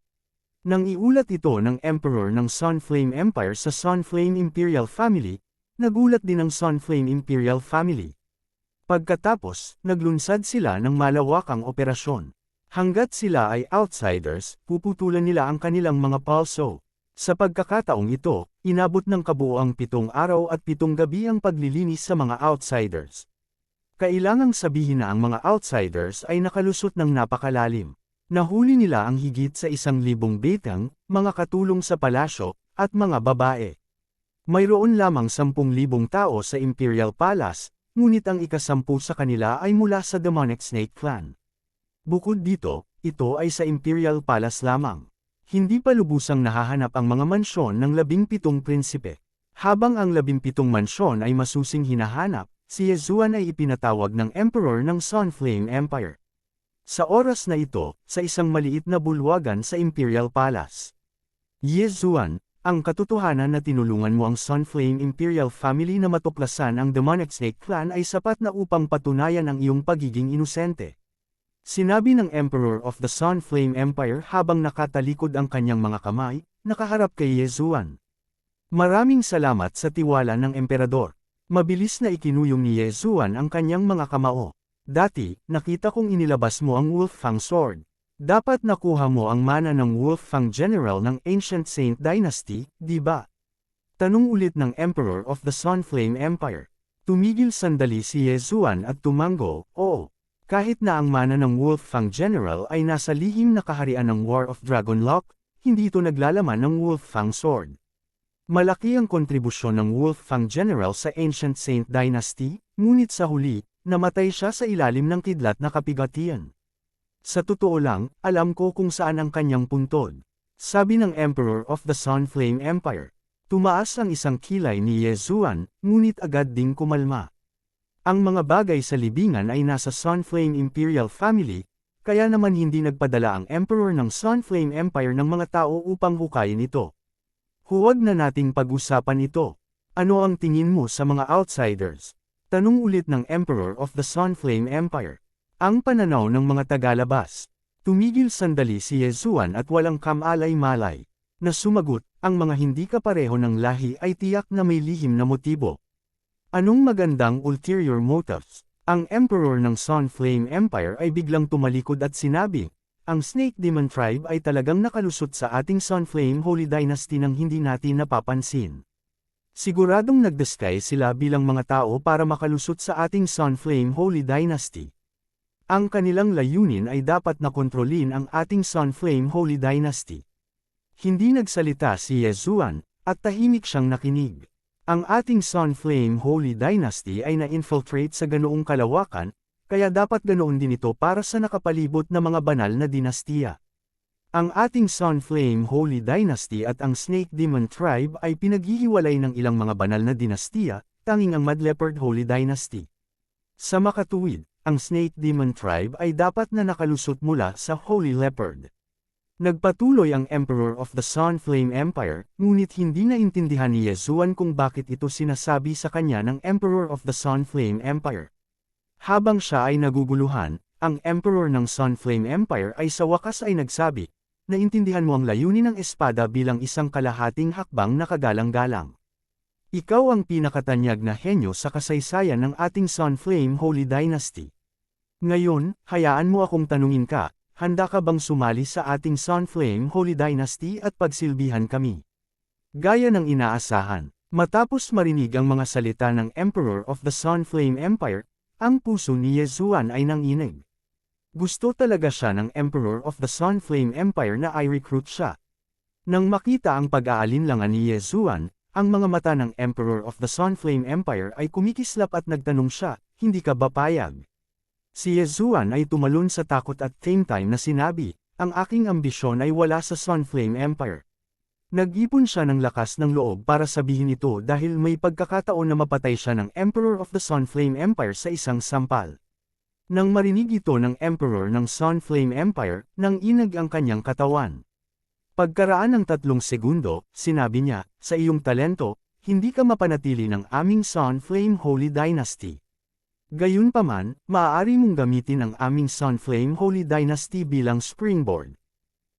Nang iulat ito ng Emperor ng Sunflame Empire sa Sunflame Imperial Family, nagulat din ang Sunflame Imperial Family. Pagkatapos, naglunsad sila ng malawakang operasyon. Hanggat sila ay outsiders, puputulan nila ang kanilang mga pulso. Sa pagkakataong ito, inabot ng kabuoang 7 araw at 7 gabi ang paglilinis sa mga outsiders. Kailangang sabihin na ang mga outsiders ay nakalusot ng napakalalim. Nahuli nila ang higit sa 1,000 betang, mga katulong sa palasyo, at mga babae. Mayroon lamang 10,000 tao sa Imperial Palace, ngunit ang ika-10 sa kanila ay mula sa Demonic Snake Clan. Bukod dito, ito ay sa Imperial Palace lamang. Hindi pa lubusang nahahanap ang mga mansyon ng 17 prinsipe. Habang ang 17 mansyon ay masusing hinahanap, si Yezuan ay ipinatawag ng Emperor ng Sunflame Empire. Sa oras na ito, sa isang maliit na bulwagan sa Imperial Palace. Yezuan, ang katotohanan na tinulungan mo ang Sunflame Imperial Family na matuklasan ang Demonic Snake Clan ay sapat na upang patunayan ang iyong pagiging inosente. Sinabi ng Emperor of the Sunflame Empire habang nakatalikod ang kanyang mga kamay, nakaharap kay Yezuan. Maraming salamat sa tiwala ng Emperador. Mabilis na ikinuyong ni Yezuan ang kanyang mga kamao. Dati, nakita kong inilabas mo ang Wolffang Sword. Dapat nakuha mo ang mana ng Wolffang General ng Ancient Saint Dynasty, di ba? Tanong ulit ng Emperor of the Sunflame Empire. Tumigil sandali si Yezuan at tumango, oo. Kahit na ang mana ng Wolffang General ay nasa lihim na kaharian ng War of Dragonlock, hindi ito naglalaman ng Wolffang Sword. Malaki ang kontribusyon ng Wolffang General sa Ancient Saint Dynasty, ngunit sa huli, namatay siya sa ilalim ng kidlat na kapigatian. Sa totoo lang, alam ko kung saan ang kanyang puntod. Sabi ng Emperor of the Sunflame Empire. Tumaas ang isang kilay ni Yezuan, ngunit agad ding kumalma. Ang mga bagay sa libingan ay nasa Sunflame Imperial Family, kaya naman hindi nagpadala ang Emperor ng Sunflame Empire ng mga tao upang hukayin ito. Huwag na nating pag-usapan ito. Ano ang tingin mo sa mga outsiders? Tanong ulit ng Emperor of the Sunflame Empire. Ang pananaw ng mga tagalabas. Tumigil sandali si Yezuan at walang kamalay-malay. Na sumagot, ang mga hindi kapareho ng lahi ay tiyak na may lihim na motibo. Anong magandang ulterior motives? Ang Emperor ng Sunflame Empire ay biglang tumalikod at sinabi, ang Snake Demon Tribe ay talagang nakalusot sa ating Sunflame Holy Dynasty nang hindi natin napapansin. Siguradong nag-disguise sila bilang mga tao para makalusot sa ating Sunflame Holy Dynasty. Ang kanilang layunin ay dapat na kontrolin ang ating Sunflame Holy Dynasty. Hindi nagsalita si Yezuan, at tahimik siyang nakinig. Ang ating Sunflame Holy Dynasty ay na-infiltrate sa ganoong kalawakan, kaya dapat ganoon din ito para sa nakapalibot na mga banal na dinastiya. Ang ating Sunflame Holy Dynasty at ang Snake Demon Tribe ay pinaghihiwalay ng ilang mga banal na dinastiya, tanging ang Mad Leopard Holy Dynasty. Sa makatuwid, ang Snake Demon Tribe ay dapat na nakalusot mula sa Holy Leopard. Nagpatuloy ang Emperor of the Sunflame Empire, ngunit hindi naintindihan ni Yezuan kung bakit ito sinasabi sa kanya ng Emperor of the Sunflame Empire. Habang siya ay naguguluhan, ang Emperor ng Sunflame Empire ay sa wakas ay nagsabi, naintindihan mo ang layunin ng espada bilang isang kalahating hakbang na kagalang-galang. Ikaw ang pinakatanyag na henyo sa kasaysayan ng ating Sunflame Holy Dynasty. Ngayon, hayaan mo akong tanungin ka, handa ka bang sumali sa ating Sunflame Holy Dynasty at pagsilbihan kami? Gaya ng inaasahan, matapos marinig ang mga salita ng Emperor of the Sunflame Empire, ang puso ni Yezuan ay nanginig. Gusto talaga siya ng Emperor of the Sunflame Empire na i-recruit siya. Nang makita ang pag-aalinlangan ni Yezuan, ang mga mata ng Emperor of the Sunflame Empire ay kumikislap at nagtanong siya, hindi ka ba payag? Si Yezuan ay tumalon sa takot at same time na sinabi, ang aking ambisyon ay wala sa Sunflame Empire. Nag-ipon siya ng lakas ng loob para sabihin ito dahil may pagkakataon na mapatay siya ng Emperor of the Sunflame Empire sa isang sampal. Nang marinig ito ng Emperor ng Sunflame Empire, nang inag ang kanyang katawan. Pagkaraan ng 3 segundo, sinabi niya, sa iyong talento, hindi ka mapanatili ng aming Sunflame Holy Dynasty. Gayunpaman, maaari mong gamitin ang aming Sunflame Holy Dynasty bilang springboard.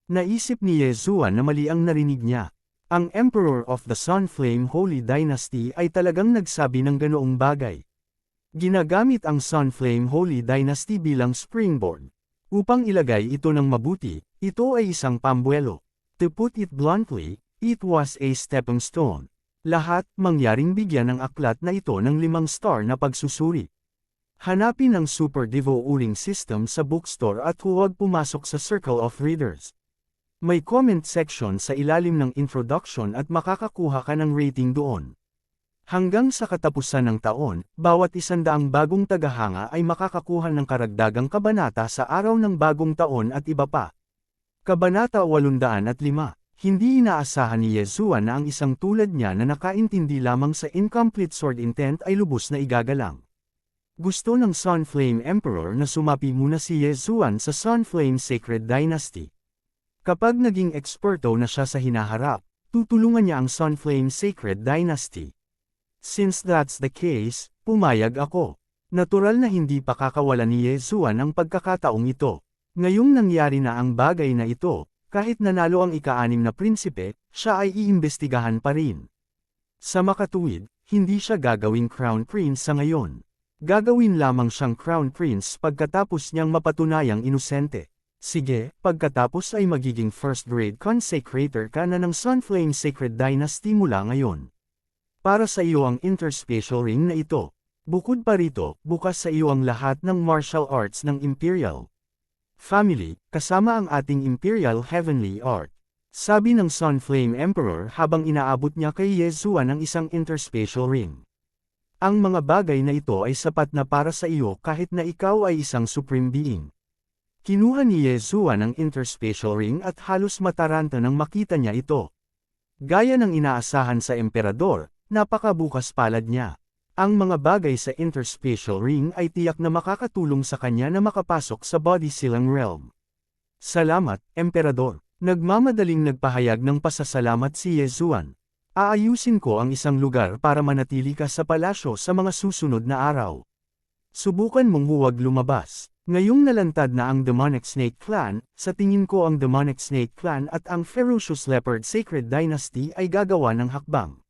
Naisip ni Yezuan na mali ang narinig niya. Ang Emperor of the Sunflame Holy Dynasty ay talagang nagsabi ng ganoong bagay. Ginagamit ang Sunflame Holy Dynasty bilang springboard. Upang ilagay ito ng mabuti, ito ay isang pambuelo. To put it bluntly, it was a stepping stone. Lahat mangyaring bigyan ng aklat na ito ng 5 star na pagsusuri. Hanapin ang Super Devo Uring System sa bookstore at huwag pumasok sa Circle of Readers. May comment section sa ilalim ng introduction at makakakuha ka ng rating doon. Hanggang sa katapusan ng taon, bawat 100 bagong tagahanga ay makakakuha ng karagdagang kabanata sa araw ng bagong taon at iba pa. Kabanata 805. Hindi inaasahan ni Yezuan na ang isang tulad niya na nakaintindi lamang sa incomplete sword intent ay lubos na igagalang. Gusto ng Sunflame Emperor na sumapi muna si Yezuan sa Sunflame Sacred Dynasty. Kapag naging eksperto na siya sa hinaharap, tutulungan niya ang Sunflame Sacred Dynasty. Since that's the case, pumayag ako. Natural na hindi pa kakawalan ni Yezuan ang pagkakataong ito. Ngayong nangyari na ang bagay na ito, kahit nanalo ang ika-6 na prinsipe, siya ay iimbestigahan pa rin. Sa makatuwid, hindi siya gagawing Crown Prince sa ngayon. Gagawin lamang siyang Crown Prince pagkatapos niyang mapatunayang inosente. Sige, pagkatapos ay magiging first-grade consecrator ka na ng Sunflame Sacred Dynasty mula ngayon. Para sa iyo ang interspatial ring na ito. Bukod pa rito, bukas sa iyo ang lahat ng martial arts ng Imperial Family, kasama ang ating Imperial Heavenly Art. Sabi ng Sunflame Emperor habang inaabot niya kay Yezuan ang isang interspatial ring. Ang mga bagay na ito ay sapat na para sa iyo kahit na ikaw ay isang supreme being. Kinuha ni Yezuan ang interspatial ring at halos mataranta nang makita niya ito. Gaya ng inaasahan sa emperador, napakabukas palad niya. Ang mga bagay sa interspatial ring ay tiyak na makakatulong sa kanya na makapasok sa body silang realm. Salamat, Emperador. Nagmamadaling nagpahayag ng pasasalamat si Yezuan. Aayusin ko ang isang lugar para manatili ka sa palasyo sa mga susunod na araw. Subukan mong huwag lumabas. Ngayong nalantad na ang Demonic Snake Clan, sa tingin ko ang Demonic Snake Clan at ang Ferocious Leopard Sacred Dynasty ay gagawa ng hakbang.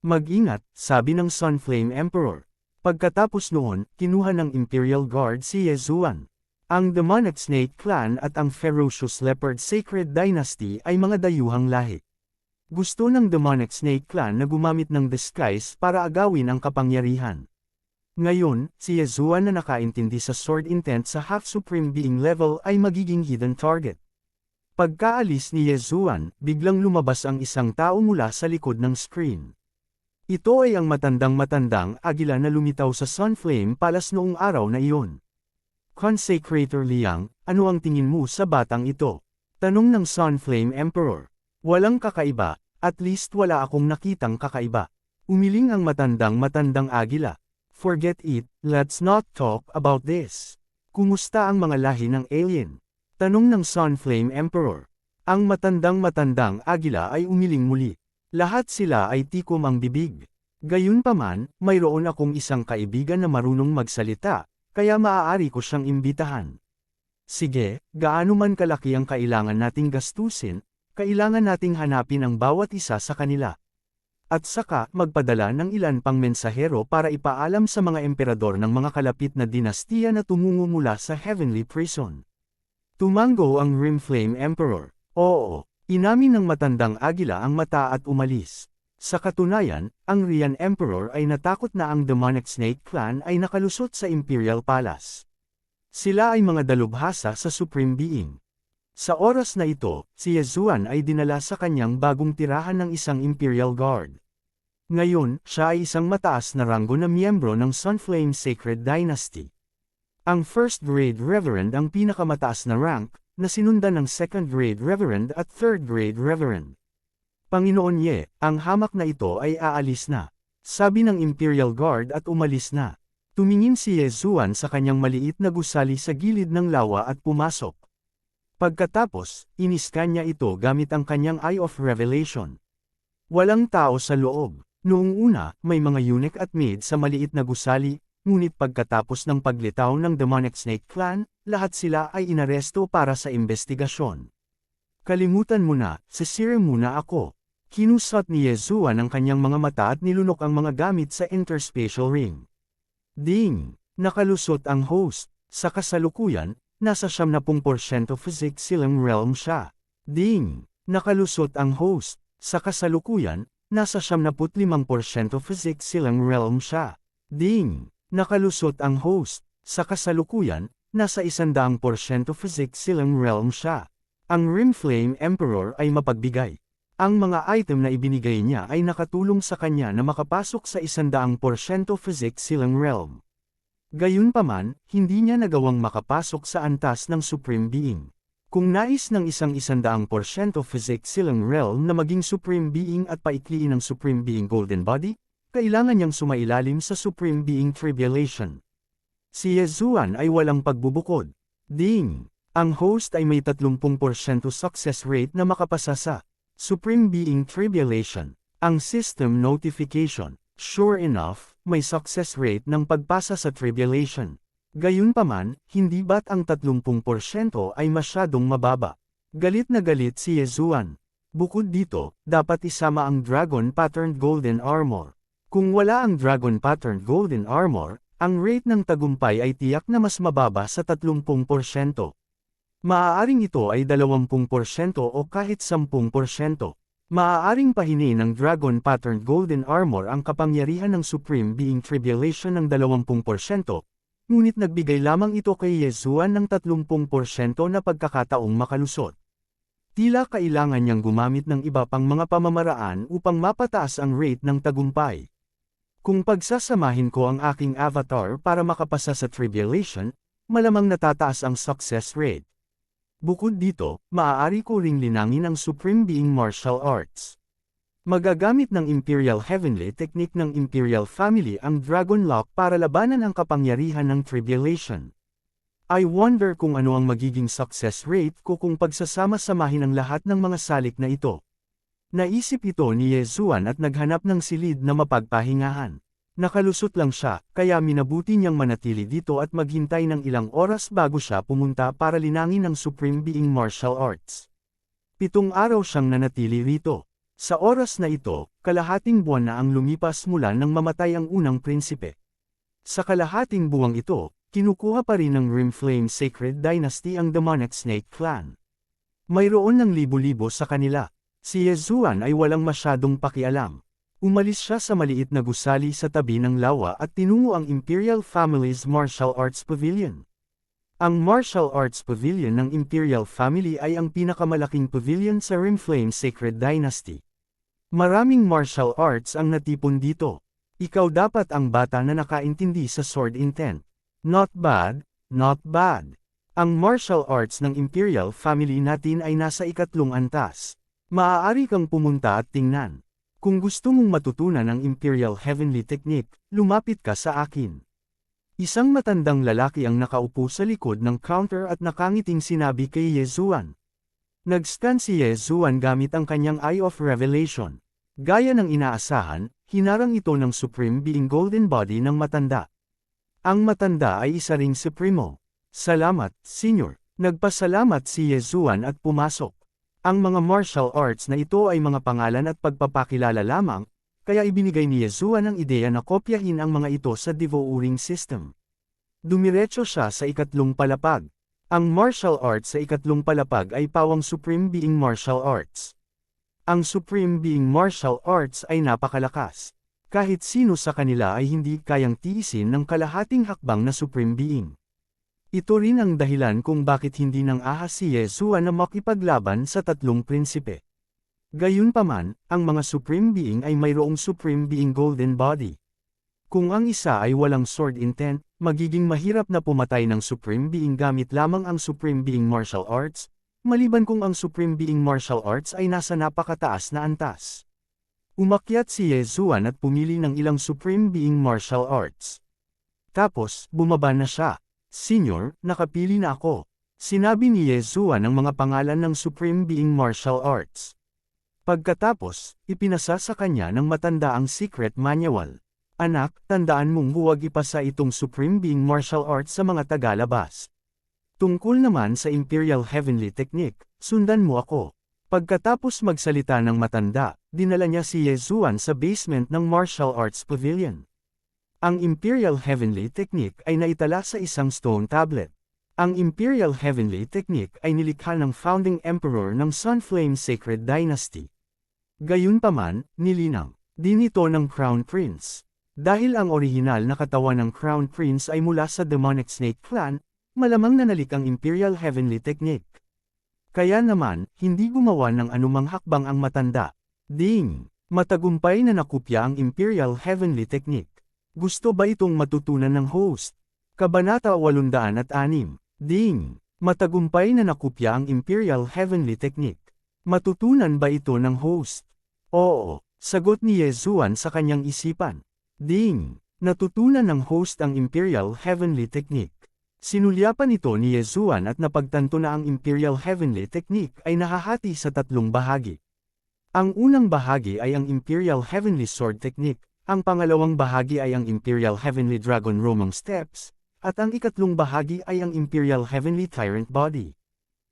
Mag-ingat, sabi ng Sunflame Emperor. Pagkatapos noon, kinuha ng Imperial Guard si Yezuan. Ang Demonic Snake Clan at ang Ferocious Leopard Sacred Dynasty ay mga dayuhang lahi. Gusto ng Demonic Snake Clan na gumamit ng disguise para agawin ang kapangyarihan. Ngayon, si Yezuan na nakaintindi sa sword intent sa half-supreme being level ay magiging hidden target. Pagkaalis ni Yezuan, biglang lumabas ang isang tao mula sa likod ng screen. Ito ay ang matandang-matandang agila na lumitaw sa Sunflame Palace noong araw na iyon. Consecrator Liang, ano ang tingin mo sa batang ito? Tanong ng Sunflame Emperor. Walang kakaiba, at least wala akong nakitang kakaiba. Umiling ang matandang-matandang agila. Forget it, let's not talk about this. Kumusta ang mga lahi ng alien? Tanong ng Sunflame Emperor. Ang matandang-matandang agila ay umiling muli. Lahat sila ay tikom ang bibig. Gayunpaman, mayroon akong isang kaibigan na marunong magsalita, kaya maaari ko siyang imbitahan. Sige, gaano man kalaki ang kailangan nating gastusin, kailangan nating hanapin ang bawat isa sa kanila. At saka, magpadala ng ilan pang mensahero para ipaalam sa mga emperador ng mga kalapit na dinastiya na tumungo mula sa Heavenly Prison. Tumango ang Rimflame Emperor. Oo. Inamin ng matandang agila ang mata at umalis. Sa katunayan, ang Rian Emperor ay natakot na ang Demonic Snake Clan ay nakalusot sa Imperial Palace. Sila ay mga dalubhasa sa Supreme Being. Sa oras na ito, si Yezuan ay dinala sa kanyang bagong tirahan ng isang Imperial Guard. Ngayon, siya ay isang mataas na ranggo na miyembro ng Sunflame Sacred Dynasty. Ang First Grade Reverend ang pinakamataas na rank, na sinundan ng Second Grade Reverend at Third Grade Reverend. Panginoon ang hamak na ito ay aalis na. Sabi ng Imperial Guard at umalis na. Tumingin si Yezuan sa kanyang maliit na gusali sa gilid ng lawa at pumasok. Pagkatapos, iniskan niya ito gamit ang kanyang Eye of Revelation. Walang tao sa loob. Noong una, may mga eunuch at maid sa maliit na gusali, ngunit pagkatapos ng paglitaw ng Demonic Snake Clan, lahat sila ay inaresto para sa investigasyon. Kalimutan mo na, sisira muna ako. Kinusot ni Yezuan ang kanyang mga mata at nilunok ang mga gamit sa interspatial ring. Ding! Nakalusot ang host. Sa kasalukuyan, nasa 70% physics silang realm siya. Ding! Nakalusot ang host. Sa kasalukuyan, nasa 75% physics silang realm siya. Ding! Nakalusot ang host. Sa kasalukuyan, nasa 100% physics silang realm siya. Ang Rimflame Emperor ay mapagbigay. Ang mga item na ibinigay niya ay nakatulong sa kanya na makapasok sa 100% physics silang realm. Gayunpaman, hindi niya nagawang makapasok sa antas ng Supreme Being. Kung nais ng 100% physics silang realm na maging Supreme Being at paikliin ang Supreme Being Golden Body, kailangan niyang sumailalim sa Supreme Being Tribulation. Si Yezuan ay walang pagbubukod. Ding! Ang host ay may 30% success rate na makapasa sa Supreme Being Tribulation. Ang system notification. Sure enough, may success rate ng pagpasa sa tribulation. Gayunpaman, hindi ba't ang 30% ay masyadong mababa? Galit na galit si Yezuan. Bukod dito, dapat isama ang Dragon Patterned Golden Armor. Kung wala ang Dragon Patterned Golden Armor, ang rate ng tagumpay ay tiyak na mas mababa sa 30%. Maaaring ito ay 20% o kahit 10%. Maaaring pahinin ng Dragon Patterned Golden Armor ang kapangyarihan ng Supreme Being Tribulation ng 20%, ngunit nagbigay lamang ito kay Yezuan ng 30% na pagkakataong makalusot. Tila kailangan niyang gumamit ng iba pang mga pamamaraan upang mapataas ang rate ng tagumpay. Kung pagsasamahin ko ang aking avatar para makapasa sa Tribulation, malamang natataas ang success rate. Bukod dito, maaari ko ring linangin ang Supreme Being Martial Arts. Magagamit ng Imperial Heavenly Technique ng Imperial Family ang Dragon Lock para labanan ang kapangyarihan ng Tribulation. I wonder kung ano ang magiging success rate ko kung pagsasama-samahin ang lahat ng mga salik na ito. Naisip ito ni Yezuan at naghanap ng silid na mapagpahingahan. Nakalusot lang siya, kaya minabuti niyang manatili dito at maghintay ng ilang oras bago siya pumunta para linangin ang Supreme Being Martial Arts. 7 araw siyang nanatili rito. Sa oras na ito, kalahating buwan na ang lumipas mula nang mamatay ang unang prinsipe. Sa kalahating buwang ito, kinukuha pa rin ng Rimflame Sacred Dynasty ang Demonic Snake Clan. Mayroon ng libo-libo sa kanila. Si Yezuan ay walang masyadong pakialam. Umalis siya sa maliit na gusali sa tabi ng lawa at tinungo ang Imperial Family's Martial Arts Pavilion. Ang Martial Arts Pavilion ng Imperial Family ay ang pinakamalaking pavilion sa Rimflame Sacred Dynasty. Maraming martial arts ang natipon dito. Ikaw dapat ang bata na nakaintindi sa sword intent. Not bad, not bad. Ang martial arts ng Imperial Family natin ay nasa 3 antas. Maaari kang pumunta at tingnan. Kung gusto mong matutunan ang Imperial Heavenly Technique, lumapit ka sa akin. Isang matandang lalaki ang nakaupo sa likod ng counter at nakangiting sinabi kay Yezuan. Nag-scan si Yezuan gamit ang kanyang Eye of Revelation. Gaya ng inaasahan, hinarang ito ng Supreme Being Golden Body ng matanda. Ang matanda ay isa ring Supremo. Salamat, Senyor. Nagpasalamat si Yezuan at pumasok. Ang mga martial arts na ito ay mga pangalan at pagpapakilala lamang, kaya ibinigay ni Yezuan ang ideya na kopyahin ang mga ito sa devouring system. Dumiretso siya sa 3 palapag. Ang martial arts sa 3 palapag ay pawang Supreme Being Martial Arts. Ang Supreme Being Martial Arts ay napakalakas. Kahit sino sa kanila ay hindi kayang tiisin ng kalahating hakbang na Supreme Being. Ito rin ang dahilan kung bakit hindi nang ahas si Yezuan na makipaglaban sa 3 prinsipe. Gayunpaman, ang mga Supreme Being ay mayroong Supreme Being Golden Body. Kung ang isa ay walang sword intent, magiging mahirap na pumatay ng Supreme Being gamit lamang ang Supreme Being Martial Arts, maliban kung ang Supreme Being Martial Arts ay nasa napakataas na antas. Umakyat si Yezuan at pumili ng ilang Supreme Being Martial Arts. Tapos, bumaba na siya. Senyor, nakapili na ako. Sinabi ni Yezuan ang mga pangalan ng Supreme Being Martial Arts. Pagkatapos, ipinasa sa kanya ng matanda ang secret manual. Anak, tandaan mong huwag ipasa itong Supreme Being Martial Arts sa mga tagalabas. Tungkol naman sa Imperial Heavenly Technique, sundan mo ako. Pagkatapos magsalita ng matanda, dinala niya si Yezuan sa basement ng Martial Arts Pavilion. Ang Imperial Heavenly Technique ay naitala sa isang stone tablet. Ang Imperial Heavenly Technique ay nilikha ng founding emperor ng Sunflame Sacred Dynasty. Gayunpaman, nilinang din ito ng Crown Prince. Dahil ang orihinal na katawan ng Crown Prince ay mula sa Demonic Snake Clan, malamang nanalik ang Imperial Heavenly Technique. Kaya naman, hindi gumawa ng anumang hakbang ang matanda. Ding! Matagumpay na nakupya ang Imperial Heavenly Technique. Gusto ba itong matutunan ng host? Kabanata 806. Ding! Matagumpay na nakupya ang Imperial Heavenly Technique. Matutunan ba ito ng host? Oo, sagot ni Yezuan sa kanyang isipan. Ding! Natutunan ng host ang Imperial Heavenly Technique. Sinulyapan ito ni Yezuan at napagtanto na ang Imperial Heavenly Technique ay nahahati sa tatlong bahagi. Ang unang bahagi ay ang Imperial Heavenly Sword Technique, ang pangalawang bahagi ay ang Imperial Heavenly Dragon Roaming Steps, at ang ikatlong bahagi ay ang Imperial Heavenly Tyrant Body.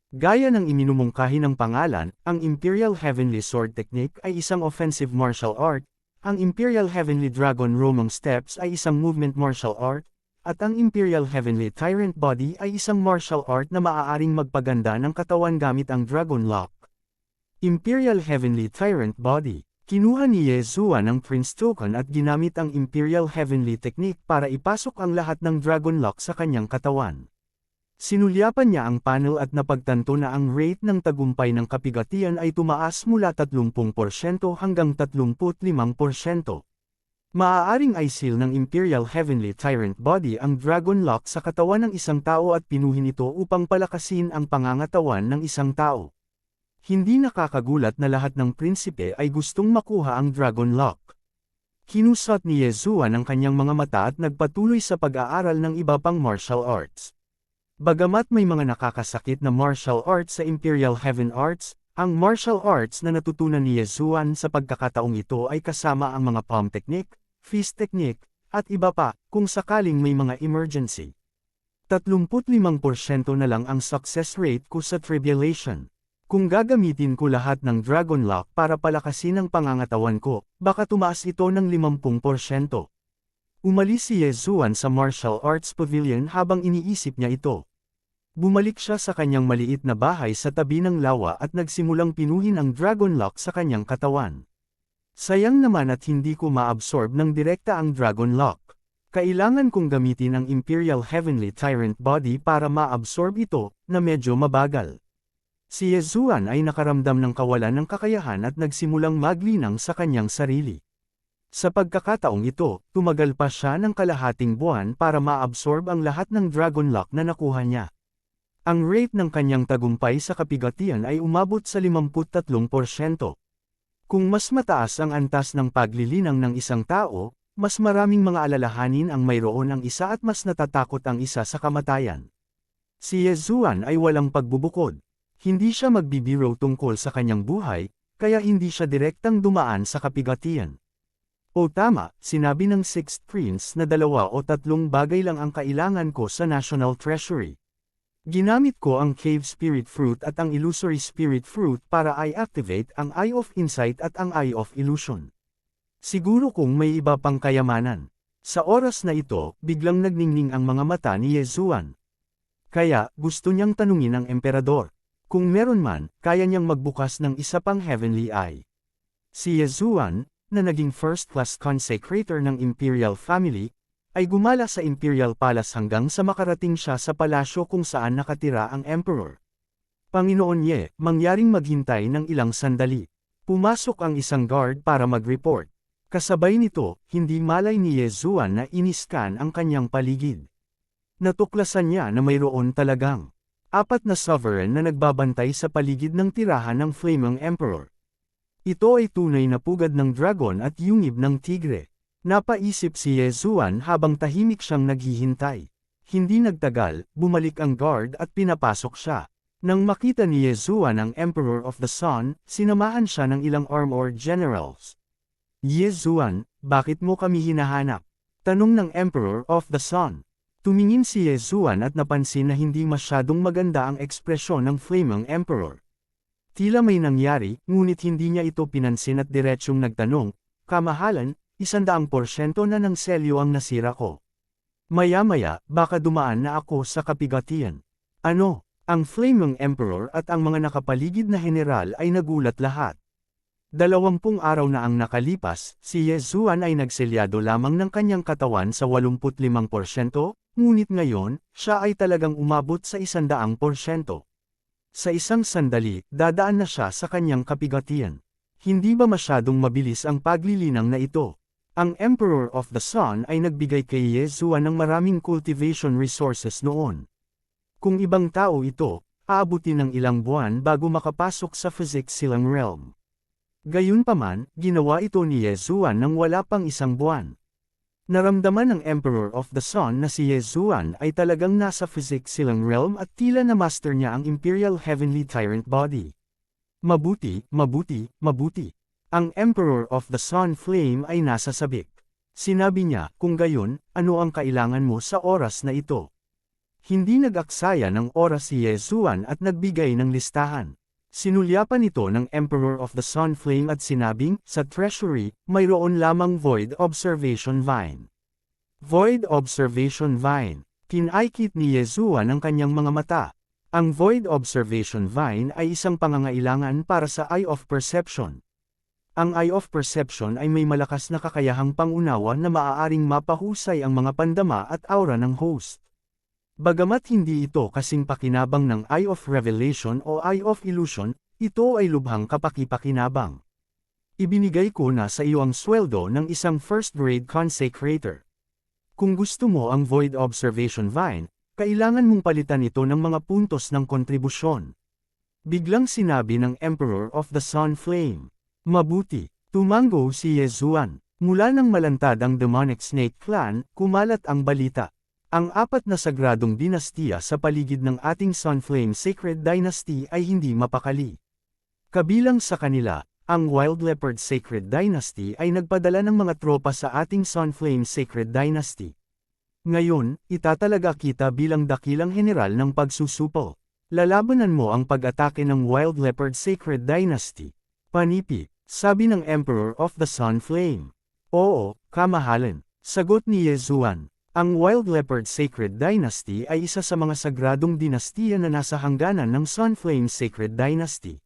Gaya ng iminumungkahi ng pangalan, ang Imperial Heavenly Sword Technique ay isang offensive martial art, ang Imperial Heavenly Dragon Roaming Steps ay isang movement martial art, at ang Imperial Heavenly Tyrant Body ay isang martial art na maaaring magpaganda ng katawan gamit ang Dragon Lock. Imperial Heavenly Tyrant Body. Kinuha ni Yezuan ang Prince Token at ginamit ang Imperial Heavenly Technique para ipasok ang lahat ng Dragon Lock sa kanyang katawan. Sinulyapan niya ang panel at napagtanto na ang rate ng tagumpay ng kapigatian ay tumaas mula 30% hanggang 35%. Maaaring i-seal ng Imperial Heavenly Tyrant Body ang Dragon Lock sa katawan ng isang tao at pinuhin ito upang palakasin ang pangangatawan ng isang tao. Hindi nakakagulat na lahat ng prinsipe ay gustong makuha ang Dragon Lock. Kinusot ni Yezuan ang kanyang mga mata at nagpatuloy sa pag-aaral ng iba pang martial arts. Bagamat may mga nakakasakit na martial arts sa Imperial Heaven Arts, ang martial arts na natutunan ni Yezuan sa pagkakataong ito ay kasama ang mga palm technique, fist technique, at iba pa, kung sakaling may mga emergency. 35% na lang ang success rate ko sa tribulation. Kung gagamitin ko lahat ng Dragon Lock para palakasin ang pangangatawan ko, baka tumaas ito ng 50%. Umalis si Yezuan sa Martial Arts Pavilion habang iniisip niya ito. Bumalik siya sa kanyang maliit na bahay sa tabi ng lawa at nagsimulang pinuhin ang Dragon Lock sa kanyang katawan. Sayang naman at hindi ko ma-absorb ng direkta ang Dragon Lock. Kailangan kong gamitin ang Imperial Heavenly Tyrant Body para ma-absorb ito, na medyo mabagal. Si Yezuan ay nakaramdam ng kawalan ng kakayahan at nagsimulang maglinang sa kanyang sarili. Sa pagkakataong ito, tumagal pa siya ng kalahating buwan para ma-absorb ang lahat ng Dragon Lock na nakuha niya. Ang rate ng kanyang tagumpay sa kapigatian ay umabot sa 53%. Kung mas mataas ang antas ng paglilinang ng isang tao, mas maraming mga alalahanin ang mayroon ang isa at mas natatakot ang isa sa kamatayan. Si Yezuan ay walang pagbubukod. Hindi siya magbibiro tungkol sa kanyang buhay, kaya hindi siya direktang dumaan sa kapigatian. O tama, sinabi ng Sixth Prince na 2 o 3 bagay lang ang kailangan ko sa National Treasury. Ginamit ko ang Cave Spirit Fruit at ang Illusory Spirit Fruit para i-activate ang Eye of Insight at ang Eye of Illusion. Siguro kung may iba pang kayamanan. Sa oras na ito, biglang nagningning ang mga mata ni Yezuan. Kaya, gusto niyang tanungin ang emperador. Kung meron man, kaya niyang magbukas ng isa pang Heavenly Eye. Si Yezuan, na naging first-class consecrator ng Imperial Family, ay gumala sa Imperial Palace hanggang sa makarating siya sa palasyo kung saan nakatira ang Emperor. Panginoon Ye, mangyaring maghintay ng ilang sandali. Pumasok ang isang guard para mag-report. Kasabay nito, hindi malay ni Yezuan na iniskan ang kanyang paligid. Natuklasan niya na mayroon talagang 4 na sovereign na nagbabantay sa paligid ng tirahan ng Flaming Emperor. Ito ay tunay na pugad ng dragon at yungib ng tigre. Napaisip si Yezuan habang tahimik siyang naghihintay. Hindi nagtagal, bumalik ang guard at pinapasok siya. Nang makita ni Yezuan ang Emperor of the Sun, sinamahan siya ng ilang armored generals. Yezuan, bakit mo kami hinahanap? Tanong ng Emperor of the Sun. Tumingin si Yezuan at napansin na hindi masyadong maganda ang ekspresyon ng Flaming Emperor. Tila may nangyari, ngunit hindi niya ito pinansin at diretsyong nagtanong, "Kamahalan, 100% na ng selyo ang nasira ko. Maya-maya, baka dumaan na ako sa kapigatian." Ano? Ang Flaming Emperor at ang mga nakapaligid na general ay nagulat lahat. 20 araw na ang nakalipas, si Yezuan ay nagselyado lamang ng kanyang katawan sa 85%, ngunit ngayon, siya ay talagang umabot sa 100%. Sa isang sandali, dadaan na siya sa kanyang kapigatian. Hindi ba masyadong mabilis ang paglilinang na ito? Ang Emperor of the Sun ay nagbigay kay Yezuan ng maraming cultivation resources noon. Kung ibang tao ito, aabutin ng ilang buwan bago makapasok sa physics silang realm. Gayunpaman, ginawa ito ni Yezuan nang wala pang isang buwan. Naramdaman ng Emperor of the Sun na si Yezuan ay talagang nasa physics silang realm at tila na master niya ang Imperial Heavenly Tyrant Body. Mabuti, mabuti, mabuti. Ang Emperor of the Sun Flame ay nasa sabik. Sinabi niya, kung gayon, ano ang kailangan mo sa oras na ito? Hindi nag-aksaya ng oras si Yezuan at nagbigay ng listahan. Sinulyapan ito ng Emperor of the Sun Flame at sinabing, sa treasury, mayroon lamang Void Observation Vine. Void Observation Vine. Kinaikit ni Yezuan ang kanyang mga mata. Ang Void Observation Vine ay isang pangangailangan para sa Eye of Perception. Ang Eye of Perception ay may malakas na kakayahang pangunawa na maaaring mapahusay ang mga pandama at aura ng host. Bagamat hindi ito kasing pakinabang ng Eye of Revelation o Eye of Illusion, ito ay lubhang kapaki-pakinabang. Ibinigay ko na sa iyo ang sweldo ng isang first-grade consecrator. Kung gusto mo ang Void Observation Vine, kailangan mong palitan ito ng mga puntos ng kontribusyon. Biglang sinabi ng Emperor of the Sun Flame. Mabuti, tumango si Yezuan. Mula nang malantad ang Demonic Snake Clan, kumalat ang balita. Ang 4 na sagradong dinastiya sa paligid ng ating Sunflame Sacred Dynasty ay hindi mapakali. Kabilang sa kanila, ang Wild Leopard Sacred Dynasty ay nagpadala ng mga tropa sa ating Sunflame Sacred Dynasty. Ngayon, itatalaga kita bilang dakilang general ng pagsusupo. Lalabanan mo ang pag-atake ng Wild Leopard Sacred Dynasty. Panipi, sabi ng Emperor of the Sunflame. Oo, kamahalan, sagot ni Yezuan. Ang Wild Leopard Sacred Dynasty ay isa sa mga sagradong dinastiya na nasa hangganan ng Sunflame Sacred Dynasty.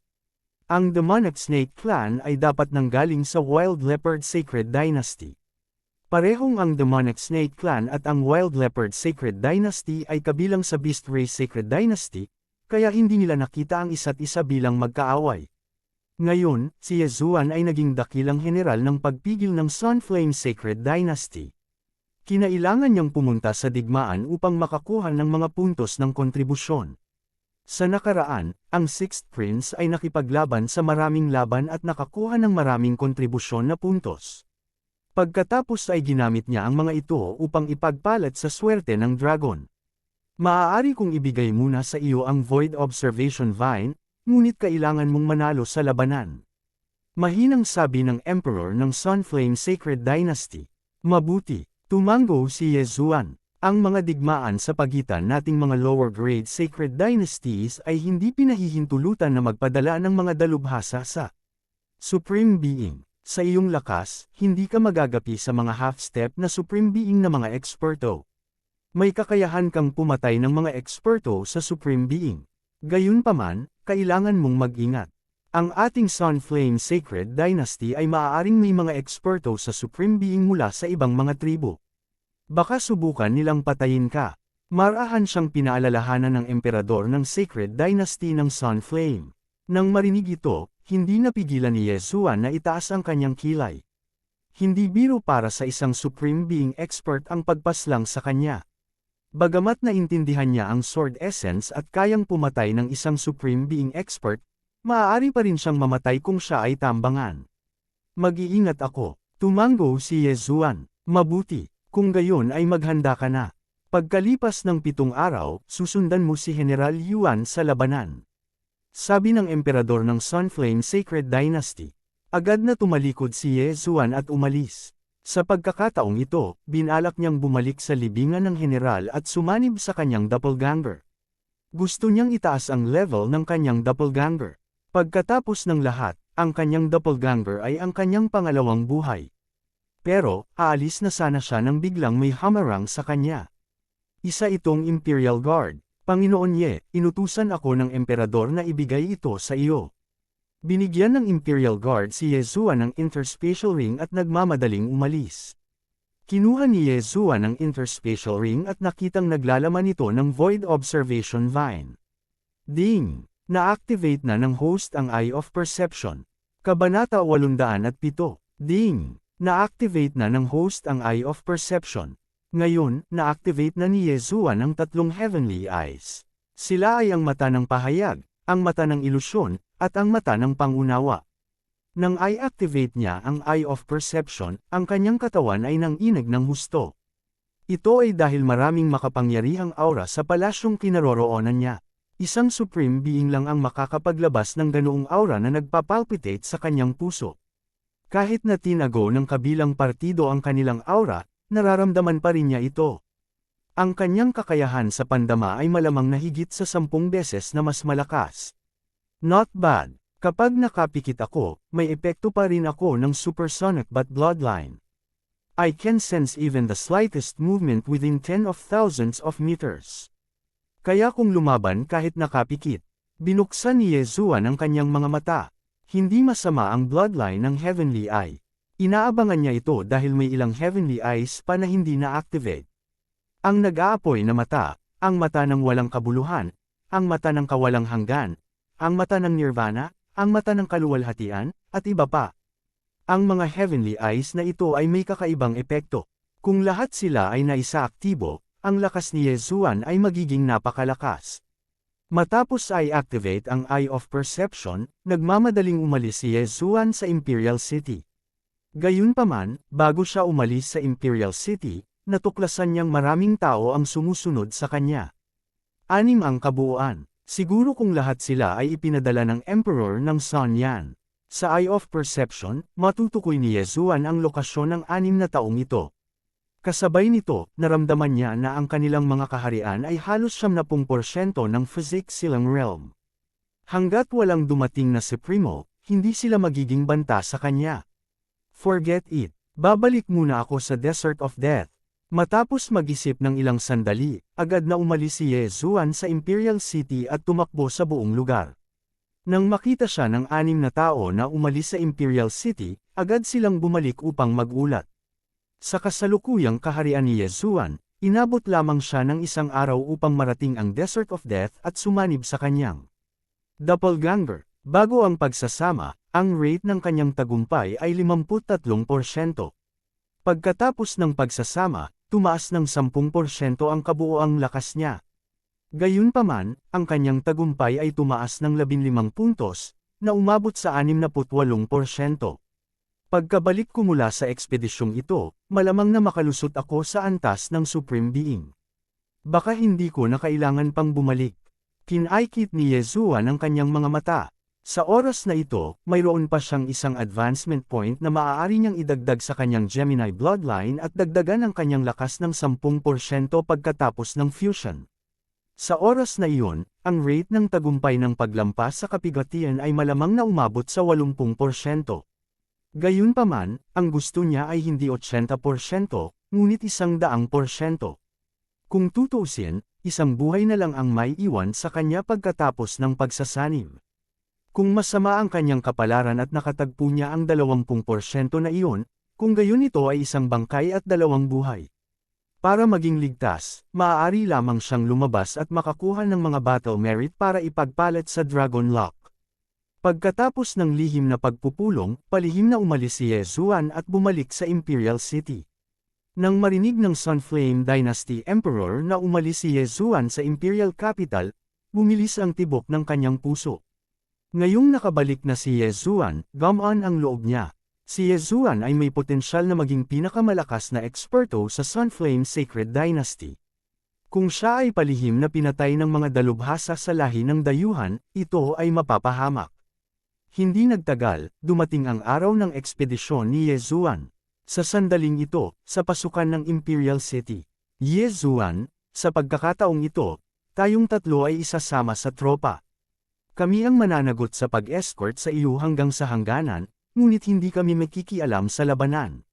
Ang Demonic Snake Clan ay dapat nanggaling sa Wild Leopard Sacred Dynasty. Parehong ang Demonic Snake Clan at ang Wild Leopard Sacred Dynasty ay kabilang sa Beast Race Sacred Dynasty, kaya hindi nila nakita ang isa't isa bilang magkaaway. Ngayon, si Yezuan ay naging dakilang general ng pagpigil ng Sunflame Sacred Dynasty. Kinailangan niyang pumunta sa digmaan upang makakuha ng mga puntos ng kontribusyon. Sa nakaraan, ang Sixth Prince ay nakipaglaban sa maraming laban at nakakuha ng maraming kontribusyon na puntos. Pagkatapos ay ginamit niya ang mga ito upang ipagpalat sa swerte ng dragon. Maaari kong ibigay muna sa iyo ang Void Observation Vine, ngunit kailangan mong manalo sa labanan. Mahinang sabi ng Emperor ng Sunflame Sacred Dynasty. Mabuti. Tumango si Yezuan. Ang mga digmaan sa pagitan nating mga lower-grade sacred dynasties ay hindi pinahihintulutan na magpadala ng mga dalubhasa sa Supreme Being. Sa iyong lakas, hindi ka magagapi sa mga half-step na Supreme Being na mga eksperto. May kakayahan kang pumatay ng mga eksperto sa Supreme Being. Gayunpaman, kailangan mong mag-ingat. Ang ating Sunflame Sacred Dynasty ay maaaring may mga eksperto sa Supreme Being mula sa ibang mga tribo. Baka subukan nilang patayin ka. Marahan siyang pinaalalahanan ng emperador ng Sacred Dynasty ng Sunflame. Nang marinig ito, hindi napigilan ni Yezuan na itaas ang kanyang kilay. Hindi biro para sa isang Supreme Being expert ang pagpaslang sa kanya. Bagamat naintindihan niya ang Sword Essence at kayang pumatay ng isang Supreme Being expert, maaari pa rin siyang mamatay kung siya ay tambangan. Mag-iingat ako. Tumango si Yezuan. Mabuti, kung gayon ay maghanda ka na. Pagkalipas ng 7 araw, susundan mo si General Yuan sa labanan. Sabi ng emperador ng Sunflame Sacred Dynasty. Agad na tumalikod si Yezuan at umalis. Sa pagkakataong ito, binalak niyang bumalik sa libingan ng general at sumanib sa kanyang doppelganger. Gusto niyang itaas ang level ng kanyang doppelganger. Pagkatapos ng lahat, ang kanyang doppelganger ay ang kanyang pangalawang buhay. Pero, aalis na sana siya nang biglang may hamarang sa kanya. Isa itong Imperial Guard. Panginoon Ye, inutusan ako ng emperador na ibigay ito sa iyo. Binigyan ng Imperial Guard si Yezuan ng interspatial ring at nagmamadaling umalis. Kinuha ni Yezuan ang interspatial ring at nakitang naglalaman ito ng Void Observation Vine. Ding! Na-activate na ng host ang Eye of Perception. Kabanata 807. Ding! Na-activate na ng host ang Eye of Perception. Ngayon, na-activate na ni Yezuan ang 3 Heavenly Eyes. Sila ay ang mata ng pahayag, ang mata ng ilusyon, at ang mata ng pangunawa. Nang i-activate niya ang Eye of Perception, ang kanyang katawan ay nanginig ng husto. Ito ay dahil maraming makapangyarihang aura sa palasyong kinaroroonan niya. Isang Supreme Being lang ang makakapaglabas ng ganoong aura na nagpapalpitate sa kanyang puso. Kahit na tinago ng kabilang partido ang kanilang aura, nararamdaman pa rin niya ito. Ang kanyang kakayahan sa pandama ay malamang na higit sa 10 beses na mas malakas. Not bad. Kapag nakapikit ako, may epekto pa rin ako ng supersonic but bloodline. I can sense even the slightest movement within 10 of thousands of meters. Kaya kung lumaban kahit nakapikit, binuksan ni Yezuan ang kanyang mga mata. Hindi masama ang bloodline ng Heavenly Eye. Inaabangan niya ito dahil may ilang Heavenly Eyes pa na hindi na-activate. Ang nag-aapoy na mata, ang mata ng walang kabuluhan, ang mata ng kawalang hanggan, ang mata ng nirvana, ang mata ng kaluwalhatian, at iba pa. Ang mga Heavenly Eyes na ito ay may kakaibang epekto. Kung lahat sila ay naisa-aktibo, ang lakas ni Yezuan ay magiging napakalakas. Matapos i-activate ang Eye of Perception, nagmamadaling umalis si Yezuan sa Imperial City. Gayunpaman, bago siya umalis sa Imperial City, natuklasan niyang maraming tao ang sumusunod sa kanya. 6 ang kabuuan. Siguro kung lahat sila ay ipinadala ng Emperor ng Sun Yan. Sa Eye of Perception, matutukoy ni Yezuan ang lokasyon ng 6 na taong ito. Kasabay nito, naramdaman niya na ang kanilang mga kaharian ay halos 70% ng physics silang realm. Hanggat walang dumating na Supremo, hindi sila magiging banta sa kanya. Forget it. Babalik muna ako sa Desert of Death. Matapos mag-isip ng ilang sandali, agad na umalis si Yezuan sa Imperial City at tumakbo sa buong lugar. Nang makita siya ng 6 na tao na umalis sa Imperial City, agad silang bumalik upang magulat. Sa kasalukuyang kaharian ni Yezuan, inabot lamang siya ng 1 araw upang marating ang Desert of Death at sumanib sa kanyang doppelganger. Bago ang pagsasama, ang rate ng kanyang tagumpay ay 53%. Pagkatapos ng pagsasama, tumaas ng 10% ang kabuoang lakas niya. Gayunpaman, ang kanyang tagumpay ay tumaas ng 15 puntos, na umabot sa 68%. Pagkabalik ko mula sa ekspedisyong ito, malamang na makalusot ako sa antas ng Supreme Being. Baka hindi ko na kailangan pang bumalik. Kinaikit ni Yezuan ang kanyang mga mata. Sa oras na ito, mayroon pa siyang isang advancement point na maaari niyang idagdag sa kanyang Gemini bloodline at dagdagan ang kanyang lakas ng 10% pagkatapos ng fusion. Sa oras na iyon, ang rate ng tagumpay ng paglampas sa kapigatian ay malamang na umabot sa 80%. Gayunpaman, ang gusto niya ay hindi 80%, ngunit 100%. Kung tutuusin, isang buhay na lang ang may iwan sa kanya pagkatapos ng pagsasanib. Kung masama ang kanyang kapalaran at nakatagpo niya ang 20% na iyon, kung gayon ito ay isang bangkay at 2 buhay. Para maging ligtas, maaari lamang siyang lumabas at makakuha ng mga battle merit para ipagpalit sa Dragon Lock. Pagkatapos ng lihim na pagpupulong, palihim na umalis si Yezuan at bumalik sa Imperial City. Nang marinig ng Sunflame Dynasty Emperor na umalis si Yezuan sa Imperial Capital, bumilis ang tibok ng kanyang puso. Ngayong nakabalik na si Yezuan, gumaan ang loob niya. Si Yezuan ay may potensyal na maging pinakamalakas na eksperto sa Sunflame Sacred Dynasty. Kung siya ay palihim na pinatay ng mga dalubhasa sa lahi ng dayuhan, ito ay mapapahamak. Hindi nagtagal, dumating ang araw ng ekspedisyon ni Yezuan. Sa sandaling ito, sa pasukan ng Imperial City. Yezuan, sa pagkakataong ito, tayong tatlo ay isasama sa tropa. Kami ang mananagot sa pag-escort sa iyo hanggang sa hangganan, ngunit hindi kami makikialam sa labanan.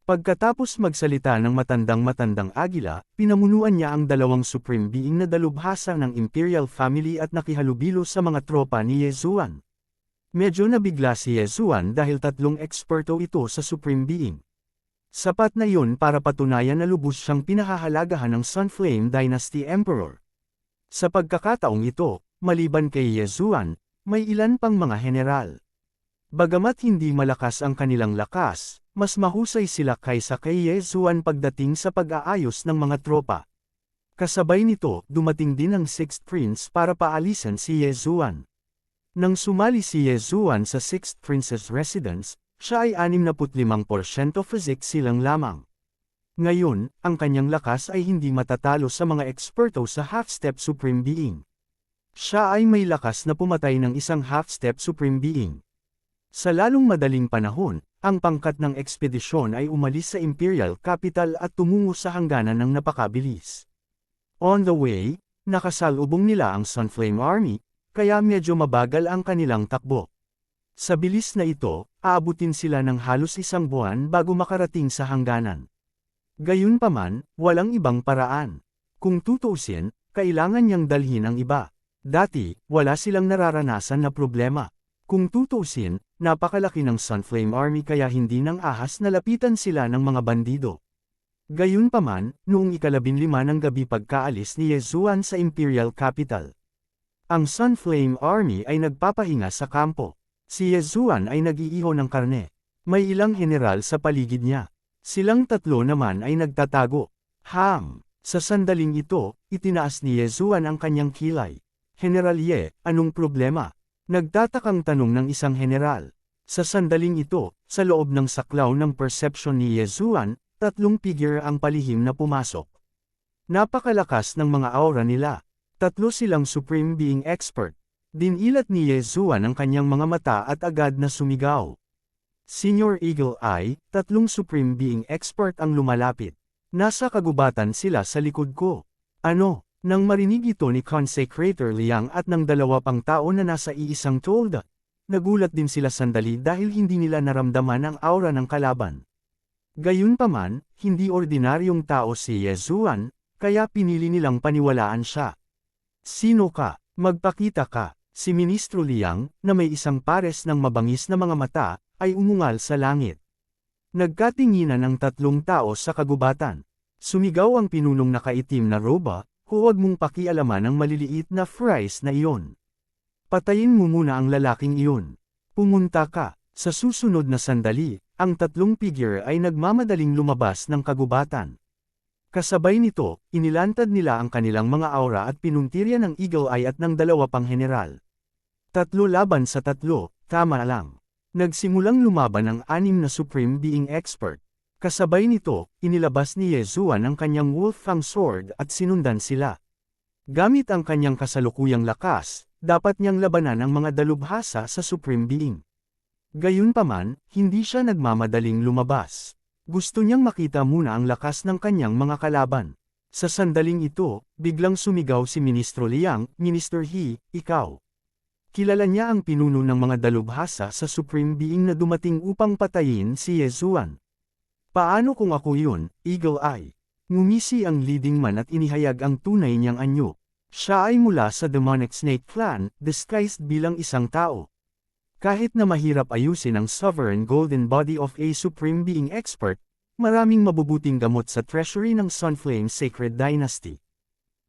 Pagkatapos magsalita ng matandang agila, pinamunuan niya ang dalawang supreme being na dalubhasa ng Imperial Family at nakihalubilo sa mga tropa ni Yezuan. Medyo nabigla si Yezuan dahil tatlong eksperto ito sa supreme being. Sapat na yun para patunayan na lubos siyang pinahahalagahan ng Sunflame Dynasty Emperor. Sa pagkakataong ito, maliban kay Yezuan, may ilan pang mga general. Bagamat hindi malakas ang kanilang lakas, mas mahusay sila kaysa kay Yezuan pagdating sa pag-aayos ng mga tropa. Kasabay nito, dumating din ang Sixth Prince para paalisan si Yezuan. Nang sumali si Yezuan sa Sixth Prince's residence, siya ay 65% physique silang lamang. Ngayon, ang kanyang lakas ay hindi matatalo sa mga eksperto sa half-step Supreme Being. Siya ay may lakas na pumatay ng isang half-step Supreme Being. Sa lalong madaling panahon, ang pangkat ng ekspedisyon ay umalis sa Imperial Capital at tumungo sa hangganan ng napakabilis. On the way, nakasalubong nila ang Sunflame Army, kaya medyo mabagal ang kanilang takbo. Sa bilis na ito, aabutin sila ng halos isang buwan bago makarating sa hangganan. Gayunpaman, walang ibang paraan. Kung tutuusin, kailangan niyang dalhin ang iba. Dati, wala silang nararanasan na problema. Kung tutuusin, napakalaki ng Sunflame Army kaya hindi nang ahas na lapitan sila ng mga bandido. Gayunpaman, noong ika-15 ng gabi pagkaalis ni Yezuan sa Imperial Capital, ang Sunflame Army ay nagpapahinga sa kampo. Si Yezuan ay nag-iiho ng karne. May ilang general sa paligid niya. Silang tatlo naman ay nagtatago. Sa sandaling ito, itinaas ni Yezuan ang kanyang kilay. General Ye, anong problema? Nagtatakang tanong ng isang general. Sa sandaling ito, sa loob ng saklaw ng perception ni Yezuan, tatlong figure ang palihim na pumasok. Napakalakas ng mga aura nila. Tatlo silang Supreme Being Expert. Dinilat ni Yezuan ang kanyang mga mata at agad na sumigaw. Senior Eagle Eye, tatlong Supreme Being Expert ang lumalapit. Nasa kagubatan sila sa likod ko. Ano? Nang marinig ito ni Consecrator Liang at ng dalawa pang tao na nasa iisang tolda, nagulat din sila sandali dahil hindi nila naramdaman ang aura ng kalaban. Gayunpaman, hindi ordinaryong tao si Yezuan, kaya pinili nilang paniwalaan siya. Sino ka? Magpakita ka. Si Ministro Liang, na may isang pares ng mabangis na mga mata, ay umungal sa langit. Nagkatinginan ang tatlong tao sa kagubatan. Sumigaw ang pinunong nakaitim na roba, huwag mong pakialaman ang maliliit na fries na iyon. Patayin mo muna ang lalaking iyon. Pumunta ka. Sa susunod na sandali, ang tatlong figure ay nagmamadaling lumabas ng kagubatan. Kasabay nito, inilantad nila ang kanilang mga aura at pinuntirya ng Eagle Eye at ng dalawa pang general. Tatlo laban sa tatlo, tama lang. Nagsimulang lumaban ang 6 na Supreme Being Expert. Kasabay nito, inilabas ni Yezuan ang kanyang Wolffang Sword at sinundan sila. Gamit ang kanyang kasalukuyang lakas, dapat niyang labanan ang mga dalubhasa sa Supreme Being. Gayunpaman, hindi siya nagmamadaling lumabas. Gusto niyang makita muna ang lakas ng kanyang mga kalaban. Sa sandaling ito, biglang sumigaw si Ministro Liang, Minister He, ikaw. Kilala niya ang pinuno ng mga dalubhasa sa Supreme Being na dumating upang patayin si Yezuan. Paano kung ako yun, Eagle Eye? Ngumisi ang leading man at inihayag ang tunay niyang anyo. Siya ay mula sa Demonic Snake Clan, disguised bilang isang tao. Kahit na mahirap ayusin ang sovereign golden body of a Supreme Being Expert, maraming mabubuting gamot sa treasury ng Sunflame Sacred Dynasty.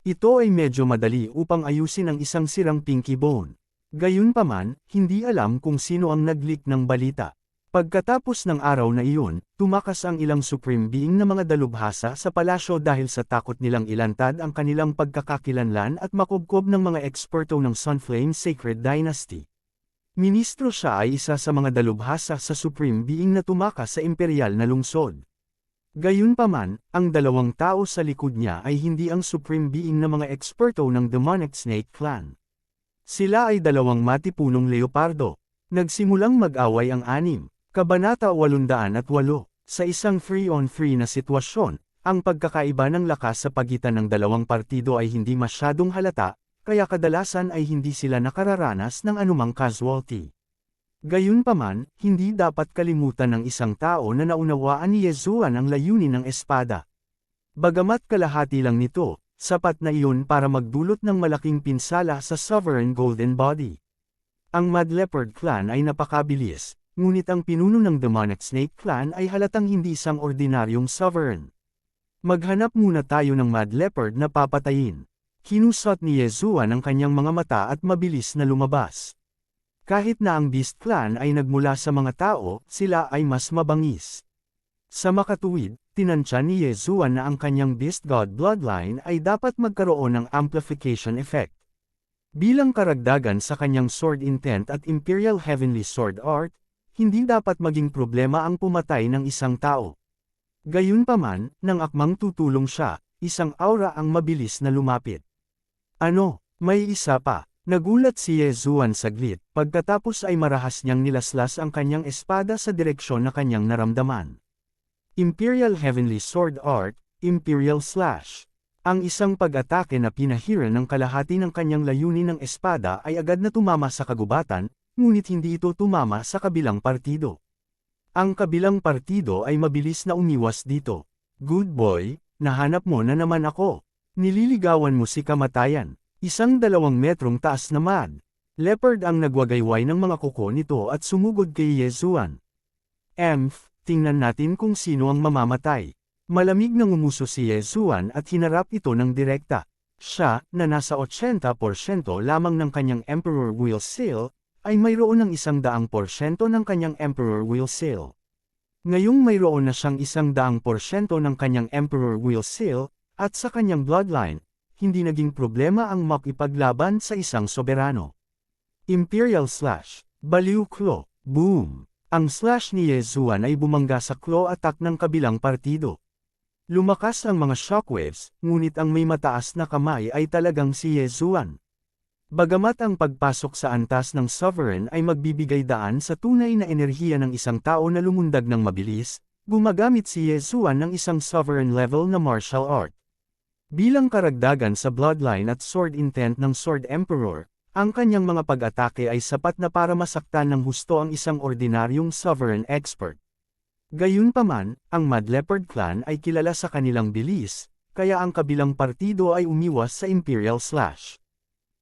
Ito ay medyo madali upang ayusin ang isang sirang pinky bone. Gayunpaman, hindi alam kung sino ang nag-leak ng balita. Pagkatapos ng araw na iyon, tumakas ang ilang Supreme Being na mga dalubhasa sa palasyo dahil sa takot nilang ilantad ang kanilang pagkakakilanlan at makubkob ng mga eksperto ng Sunflame Sacred Dynasty. Ministro siya ay isa sa mga dalubhasa sa Supreme Being na tumakas sa imperial na lungsod. Gayunpaman, ang dalawang tao sa likod niya ay hindi ang Supreme Being na mga eksperto ng Demonic Snake Clan. Sila ay dalawang matipunong leopardo. Nagsimulang mag-away ang 6, Kabanata 808, sa isang 3-on-3 na sitwasyon. Ang pagkakaiba ng lakas sa pagitan ng dalawang partido ay hindi masyadong halata, kaya kadalasan ay hindi sila nakararanas ng anumang casualty. Gayunpaman, hindi dapat kalimutan ng isang tao na naunawaan ni Yezuan ang layunin ng espada. Bagamat kalahati lang nito, sapat na iyon para magdulot ng malaking pinsala sa Sovereign Golden Body. Ang Mad Leopard Clan ay napakabilis, ngunit ang pinuno ng Demonic Snake Clan ay halatang hindi isang ordinaryong sovereign. Maghanap muna tayo ng Mad Leopard na papatayin. Kinusot ni Yezuan ang kanyang mga mata at mabilis na lumabas. Kahit na ang Beast Clan ay nagmula sa mga tao, sila ay mas mabangis. Sa makatuwid, tinansya ni Yezuan na ang kanyang Beast God bloodline ay dapat magkaroon ng amplification effect. Bilang karagdagan sa kanyang Sword Intent at Imperial Heavenly Sword Art, hindi dapat maging problema ang pumatay ng isang tao. Gayunpaman, nang akmang tutulong siya, isang aura ang mabilis na lumapit. Ano, may isa pa. Nagulat si Yezuan saglit, pagkatapos ay marahas niyang nilaslas ang kanyang espada sa direksyon na kanyang naramdaman. Imperial Heavenly Sword Art, Imperial Slash. Ang isang pag-atake na pinahiran ng kalahati ng kanyang layunin ng espada ay agad na tumama sa kagubatan, ngunit hindi ito tumama sa kabilang partido. Ang kabilang partido ay mabilis na umiwas dito. Good boy, nahanap mo na naman ako. Nililigawan mo si kamatayan. Isang 2 metrong taas na Mad Leopard ang nagwagayway ng mga kuko nito at sumugod kay Yezuan. Tingnan natin kung sino ang mamamatay. Malamig na ngumuso si Yezuan at hinarap ito ng direkta. Siya, na nasa 80% lamang ng kanyang Emperor Will Seal, ay mayroon ng 100% ng kanyang Emperor Will Seal. Ngayong mayroon na siyang 100% ng kanyang Emperor Will Seal, at sa kanyang bloodline, hindi naging problema ang makipaglaban sa isang soberano. Imperial Slash, Baliw Claw, Boom! Ang slash ni Yezuan ay bumangga sa claw attack ng kabilang partido. Lumakas ang mga shockwaves, ngunit ang may mataas na kamay ay talagang si Yezuan. Bagamat ang pagpasok sa antas ng Sovereign ay magbibigay daan sa tunay na enerhiya ng isang tao na lumundag ng mabilis, gumagamit si Yezuan ng isang Sovereign level na martial art. Bilang karagdagan sa bloodline at sword intent ng Sword Emperor, ang kanyang mga pag-atake ay sapat na para masaktan ng husto ang isang ordinaryong sovereign expert. Gayunpaman, ang Mad Leopard Clan ay kilala sa kanilang bilis, kaya ang kabilang partido ay umiwas sa Imperial Slash.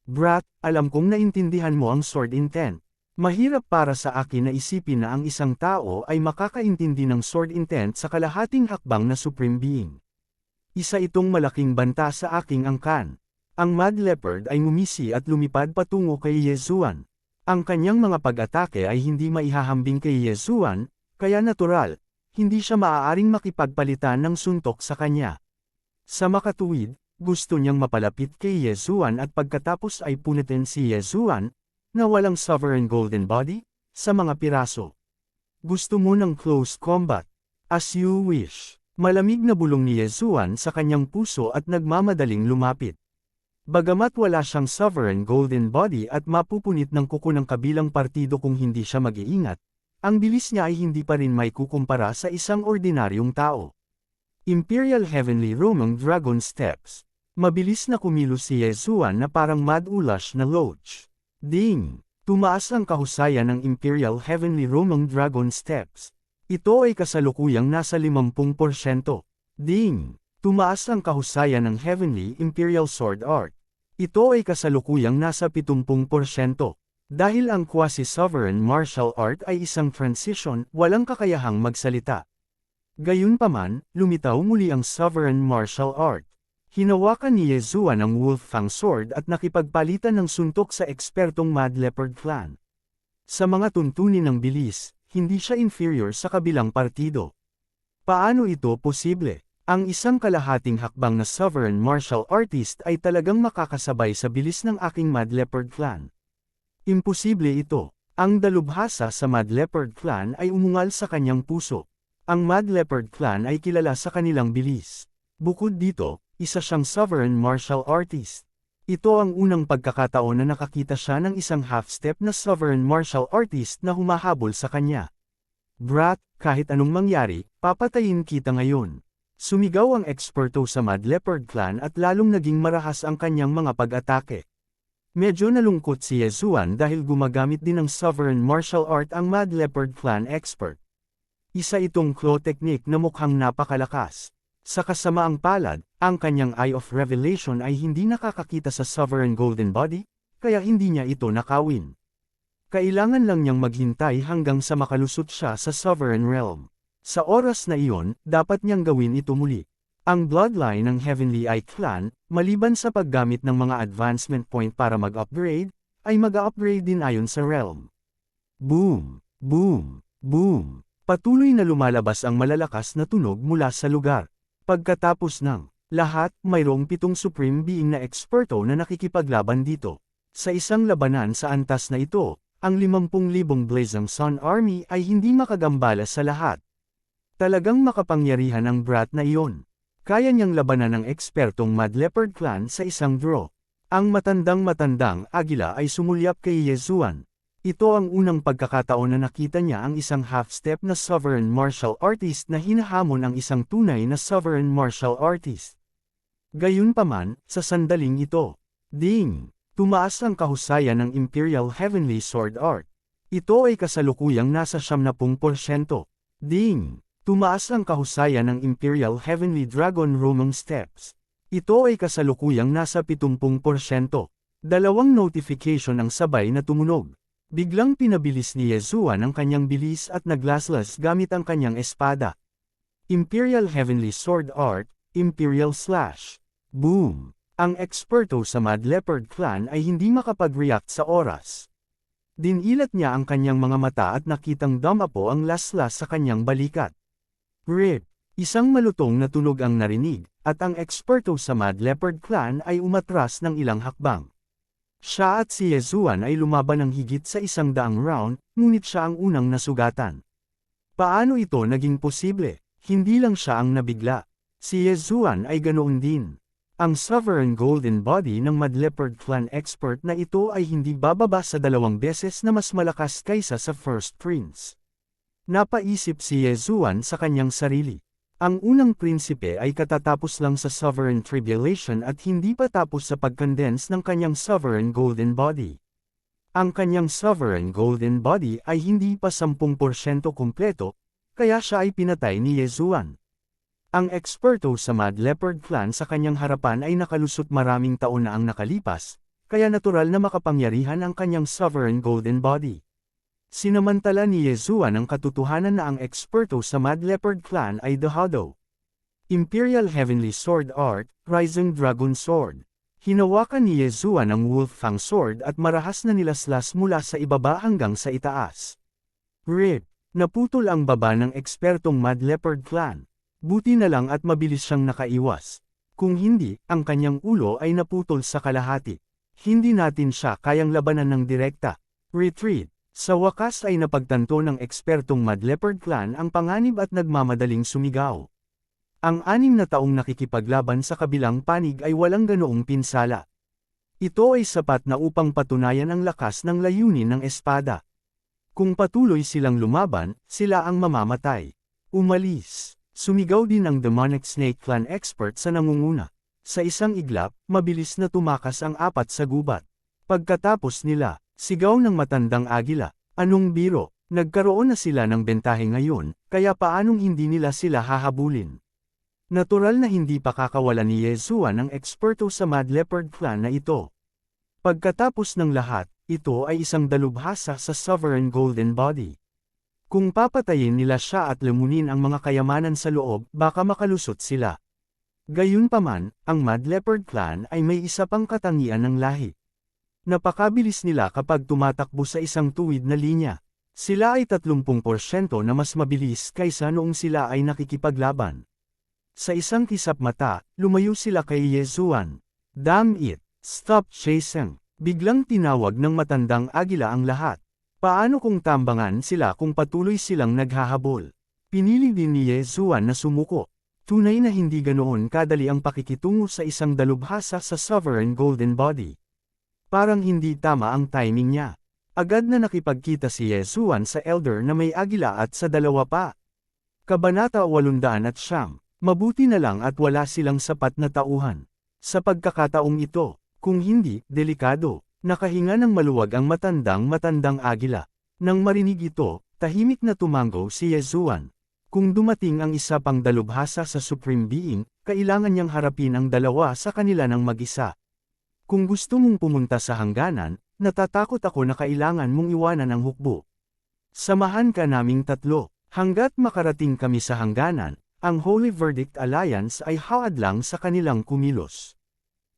Brat, alam kong naintindihan mo ang sword intent. Mahirap para sa akin na isipin na ang isang tao ay makakaintindi ng sword intent sa kalahating hakbang na Supreme Being. Isa itong malaking banta sa aking angkan. Ang Mad Leopard ay ngumisi at lumipad patungo kay Yezuan. Ang kanyang mga pag-atake ay hindi maihahambing kay Yezuan, kaya natural, hindi siya maaaring makipagpalitan ng suntok sa kanya. Sa makatuwid, gusto niyang mapalapit kay Yezuan at pagkatapos ay punitin si Yezuan, na walang Sovereign Golden Body, sa mga piraso. Gusto mo ng close combat? As you wish. Malamig na bulong ni Yezuan sa kanyang puso at nagmamadaling lumapit. Bagamat wala siyang Sovereign Golden Body at mapupunit ng kuko ng kabilang partido kung hindi siya mag-iingat, ang bilis niya ay hindi pa rin may kukumpara sa isang ordinaryong tao. Imperial Heavenly Roaming Dragon Steps. Mabilis na kumilos si Yezuan na parang Mad Ulash na loach. Ding! Tumaas ang kahusayan ng Imperial Heavenly Roaming Dragon Steps. Ito ay kasalukuyang nasa 50%. Ding! Tumaas ang kahusayan ng Heavenly Imperial Sword Art. Ito ay kasalukuyang nasa 70%. Dahil ang quasi-sovereign martial art ay isang transition, walang kakayahang magsalita. Gayunpaman, lumitaw muli ang sovereign martial art. Hinawakan ni Yezuan ang Wolf-Fang Sword at nakipagpalitan ng suntok sa ekspertong Mad Leopard Clan. Sa mga tuntunin ng bilis, hindi siya inferior sa kabilang partido. Paano ito posible? Ang isang kalahating hakbang na sovereign martial artist ay talagang makakasabay sa bilis ng aking Mad Leopard Clan. Imposible ito. Ang dalubhasa sa Mad Leopard Clan ay umungal sa kanyang puso. Ang Mad Leopard Clan ay kilala sa kanilang bilis. Bukod dito, isa siyang sovereign martial artist. Ito ang unang pagkakataon na nakakita siya ng isang half-step na sovereign martial artist na humahabol sa kanya. Brat, kahit anong mangyari, papatayin kita ngayon. Sumigaw ang eksperto sa Mad Leopard Clan at lalong naging marahas ang kanyang mga pag-atake. Medyo nalungkot si Yezuan dahil gumagamit din ng sovereign martial art ang Mad Leopard Clan expert. Isa itong claw technique na mukhang napakalakas. Sa kasamaang palad, ang kanyang Eye of Revelation ay hindi nakakakita sa sovereign golden body, kaya hindi niya ito nakawin. Kailangan lang niyang maghintay hanggang sa makalusot siya sa sovereign realm. Sa oras na iyon, dapat niyang gawin ito muli. Ang bloodline ng Heavenly Eye Clan, maliban sa paggamit ng mga advancement point para mag-upgrade, ay mag-upgrade din ayon sa realm. Boom! Boom! Boom! Patuloy na lumalabas ang malalakas na tunog mula sa lugar. Pagkatapos ng lahat, mayroong 7 supreme being na eksperto na nakikipaglaban dito. Sa isang labanan sa antas na ito, ang 50,000 Blazing Sun Army ay hindi makagambala sa lahat. Talagang makapangyarihan ang brat na iyon. Kaya niyang labanan ng ekspertong Mad Leopard Clan sa isang draw. Ang matandang agila ay sumulyap kay Yezuan. Ito ang unang pagkakataon na nakita niya ang isang half-step na sovereign martial artist na hinahamon ang isang tunay na sovereign martial artist. Gayunpaman, sa sandaling ito, ding! Tumaas ang kahusayan ng Imperial Heavenly Sword Art. Ito ay kasalukuyang nasa 70%. Ding! Tumaas ang kahusayan ng Imperial Heavenly Dragon Roaming Steps. Ito ay kasalukuyang nasa 70%. Dalawang notification ang sabay na tumunog. Biglang pinabilis ni Yezuan ang kanyang bilis at naglaslas gamit ang kanyang espada. Imperial Heavenly Sword Art, Imperial Slash. Boom! Ang eksperto sa Mad Leopard Clan ay hindi makapag-react sa oras. Dinilat niya ang kanyang mga mata at nakitang dumapo ang laslas sa kanyang balikat. Rip! Isang malutong na tunog ang narinig, at ang eksperto sa Mad Leopard Clan ay umatras ng ilang hakbang. Siya at si Yezuan ay lumaban ng higit sa 100 round, ngunit siya ang unang nasugatan. Paano ito naging posible? Hindi lang siya ang nabigla. Si Yezuan ay ganoon din. Ang sovereign golden body ng Mad Leopard Clan expert na ito ay hindi bababa sa 2 beses na mas malakas kaysa sa First Prince. Napaisip si Yezuan sa kanyang sarili. Ang unang prinsipe ay katatapos lang sa sovereign tribulation at hindi pa tapos sa pag-condense ng kanyang sovereign golden body. Ang kanyang sovereign golden body ay hindi pa 10% kumpleto, kaya siya ay pinatay ni Yezuan. Ang eksperto sa Mad Leopard Clan sa kanyang harapan ay nakalusot maraming taon na ang nakalipas, kaya natural na makapangyarihan ang kanyang sovereign golden body. Sinamantala ni Yezuan ang katotohanan na ang eksperto sa Mad Leopard Clan ay Dahado. Imperial Heavenly Sword Art, Rising Dragon Sword. Hinawakan ni Yezuan ang Wolf-Fang Sword at marahas na nilaslas mula sa ibaba hanggang sa itaas. Rip! Naputol ang baba ng ekspertong Mad Leopard Clan. Buti na lang at mabilis siyang nakaiwas. Kung hindi, ang kanyang ulo ay naputol sa kalahati. Hindi natin siya kayang labanan ng direkta. Retreat! Sa wakas ay napagtanto ng ekspertong Mad Leopard Clan ang panganib at nagmamadaling sumigaw. Ang 6 na taong nakikipaglaban sa kabilang panig ay walang ganoong pinsala. Ito ay sapat na upang patunayan ang lakas ng layunin ng espada. Kung patuloy silang lumaban, sila ang mamamatay. Umalis! Sumigaw din ang Demonic Snake Clan expert sa nangunguna. Sa isang iglap, mabilis na tumakas ang 4 sa gubat. Pagkatapos nila, sigaw ng matandang agila, anong biro, nagkaroon na sila ng bentahe ngayon, kaya paanong hindi nila sila hahabulin? Natural na hindi pa kakawalan ni Yezuan ang eksperto sa Mad Leopard Clan na ito. Pagkatapos ng lahat, ito ay isang dalubhasa sa sovereign golden body. Kung papatayin nila siya at lamunin ang mga kayamanan sa loob, baka makalusot sila. Gayunpaman, ang Mad Leopard Clan ay may isa pang katangian ng lahi. Napakabilis nila kapag tumatakbo sa isang tuwid na linya. Sila ay 30% na mas mabilis kaysa noong sila ay nakikipaglaban. Sa isang kisap mata, lumayo sila kay Yezuan. Damn it! Stop chasing! Biglang tinawag ng matandang agila ang lahat. Paano kung tambangan sila kung patuloy silang naghahabol? Pinili din ni Ye Zuan na sumuko. Tunay na hindi ganoon kadali ang pakikitungo sa isang dalubhasa sa Sovereign Golden Body. Parang hindi tama ang timing niya. Agad na nakipagkita si Ye Zuan sa Elder na may agila at sa dalawa pa. Kabanata 809. Mabuti na lang at wala silang sapat na tauhan. Sa pagkakataong ito, kung hindi, delikado, nakahinga ng maluwag ang matandang agila. Nang marinig ito, tahimik na tumango si Ye Zuan. Kung dumating ang isa pang dalubhasa sa Supreme Being, kailangan niyang harapin ang dalawa sa kanila ng mag-isa. Kung gusto mong pumunta sa hangganan, natatakot ako na kailangan mong iwanan ang hukbo. Samahan ka naming tatlo. Hanggat makarating kami sa hangganan, ang Holy Verdict Alliance ay hawad lang sa kanilang kumilos.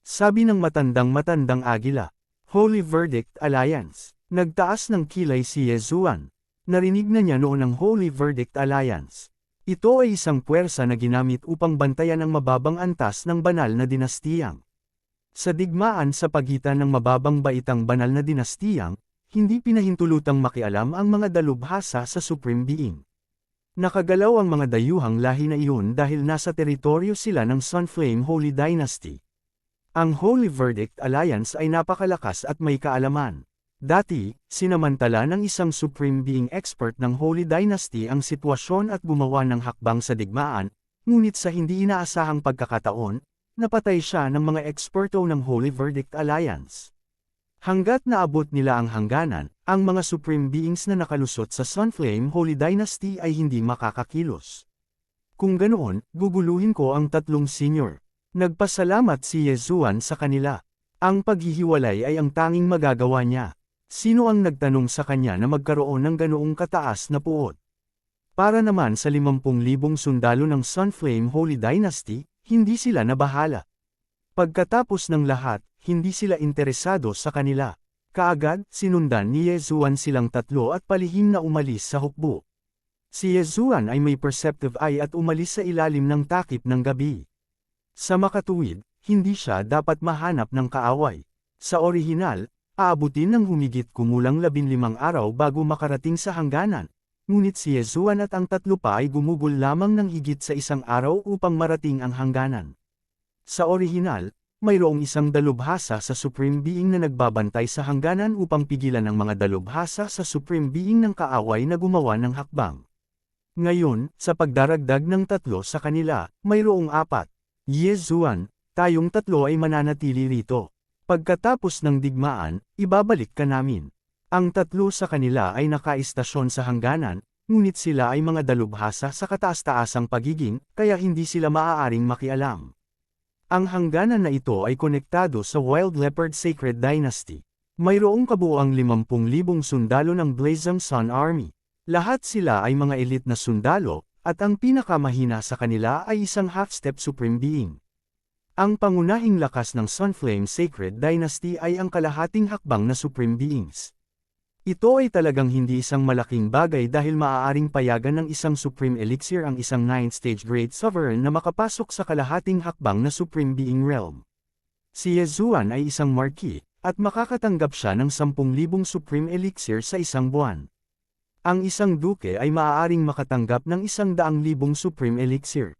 Sabi ng matandang agila. Holy Verdict Alliance. Nagtaas ng kilay si Ye Zuan. Narinig na niya noon ang Holy Verdict Alliance. Ito ay isang puwersa na ginamit upang bantayan ang mababang antas ng banal na dinastiyang. Sa digmaan sa pagitan ng mababang baitang banal na dinastiyang, hindi pinahintulutang makialam ang mga dalubhasa sa Supreme Being. Nakagalaw ang mga dayuhang lahi na iyon dahil nasa teritoryo sila ng Sunflame Holy Dynasty. Ang Holy Verdict Alliance ay napakalakas at may kaalaman. Dati, sinamantala ng isang Supreme Being expert ng Holy Dynasty ang sitwasyon at gumawa ng hakbang sa digmaan, ngunit sa hindi inaasahang pagkakataon, napatay siya ng mga eksperto ng Holy Verdict Alliance. Hanggat naabot nila ang hangganan, ang mga Supreme Beings na nakalusot sa Sunflame Holy Dynasty ay hindi makakakilos. Kung ganoon, guguluhin ko ang tatlong senior. Nagpasalamat si Ye Zuan sa kanila. Ang paghihiwalay ay ang tanging magagawa niya. Sino ang nagtanong sa kanya na magkaroon ng ganoong kataas na puot? Para naman sa 50,000 sundalo ng Sunflame Holy Dynasty, hindi sila nabahala. Pagkatapos ng lahat, hindi sila interesado sa kanila. Kaagad, sinundan ni Ye Zuan silang tatlo at palihim na umalis sa hukbo. Si Ye Zuan ay may perceptive eye at umalis sa ilalim ng takip ng gabi. Sa makatuwid, hindi siya dapat mahanap ng kaaway. Sa orihinal, aabutin ng humigit kumulang 15 araw bago makarating sa hangganan. Ngunit si Ye Zuan at ang tatlo pa ay gumugol lamang ng higit sa isang araw upang marating ang hangganan. Sa orihinal, mayroong isang dalubhasa sa Supreme Being na nagbabantay sa hangganan upang pigilan ang mga dalubhasa sa Supreme Being ng kaaway na gumawa ng hakbang. Ngayon, sa pagdaragdag ng tatlo sa kanila, mayroong 4. Ye Zuan, tayong tatlo ay mananatili rito. Pagkatapos ng digmaan, ibabalik ka namin. Ang tatlo sa kanila ay nakaistasyon sa hangganan, ngunit sila ay mga dalubhasa sa kataas-taasang pagiging, kaya hindi sila maaaring makialam. Ang hangganan na ito ay konektado sa Wild Leopard Sacred Dynasty. Mayroong kabuuang 50,000 sundalo ng Blazing Sun Army. Lahat sila ay mga elite na sundalo, at ang pinakamahina sa kanila ay isang half-step Supreme Being. Ang pangunahing lakas ng Sunflame Sacred Dynasty ay ang kalahating hakbang na Supreme Beings. Ito ay talagang hindi isang malaking bagay dahil maaaring payagan ng isang Supreme Elixir ang isang 9th Stage Great Sovereign na makapasok sa kalahating hakbang na Supreme Being Realm. Si Ye Zuan ay isang Marquis, at makakatanggap siya ng 10,000 Supreme Elixir sa isang buwan. Ang isang Duke ay maaaring makatanggap ng 100,000 Supreme Elixir.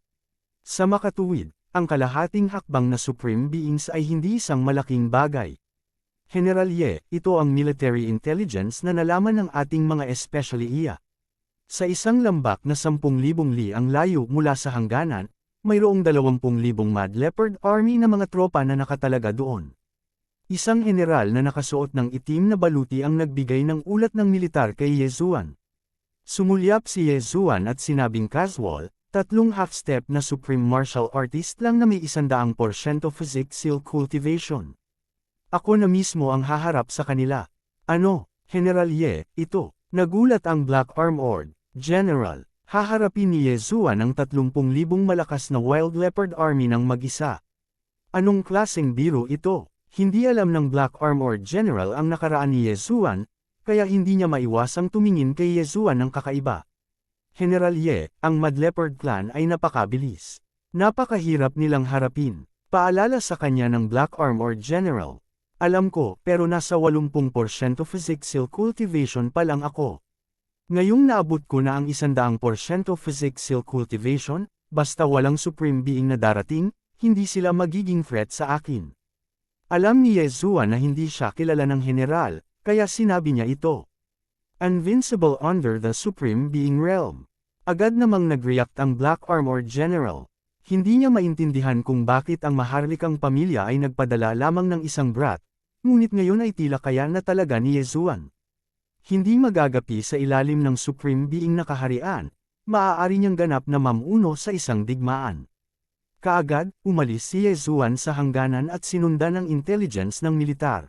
Sa makatuwid, ang kalahating hakbang na Supreme Beings ay hindi isang malaking bagay. General Ye, ito ang military intelligence na nalaman ng ating mga especially iya. Sa isang lambak na 10,000 li ang layo mula sa hangganan, mayroong 20,000 Mad Leopard Army na mga tropa na nakatalaga doon. Isang general na nakasuot ng itim na baluti ang nagbigay ng ulat ng militar kay Ye Zuan. Sumulyap si Ye Zuan at sinabing casual, 3 half-step na Supreme Martial Artist lang na may 100% physique seal cultivation. Ako na mismo ang haharap sa kanila. Ano, General Ye, ito. Nagulat ang Black Armored General. Haharapin ni Ye Zuan ang 30,000 malakas na Wild Leopard Army ng mag-isa. Anong klaseng biro ito? Hindi alam ng Black Armored General ang nakaraan ni Ye Zuan, kaya hindi niya maiwasang tumingin kay Ye Zuan ng kakaiba. General Ye, ang Mad Leopard Clan ay napakabilis. Napakahirap nilang harapin. Paalala sa kanya ng Black Armored General. Alam ko, pero nasa 80% physical cultivation pa lang ako. Ngayong naabot ko na ang 100% physical cultivation, basta walang supreme being na darating, hindi sila magiging threat sa akin. Alam ni Yeshua na hindi siya kilala ng general, kaya sinabi niya ito. Invincible under the supreme being realm. Agad namang nag-react ang Black Armored General. Hindi niya maintindihan kung bakit ang maharlikang pamilya ay nagpadala lamang ng isang brat, ngunit ngayon ay tila kaya na talaga ni Yezuan. Hindi magagapi sa ilalim ng supreme being na kaharian, maaari niyang ganap na mamuno sa isang digmaan. Kaagad, umalis si Yezuan sa hangganan at sinundan ng intelligence ng militar.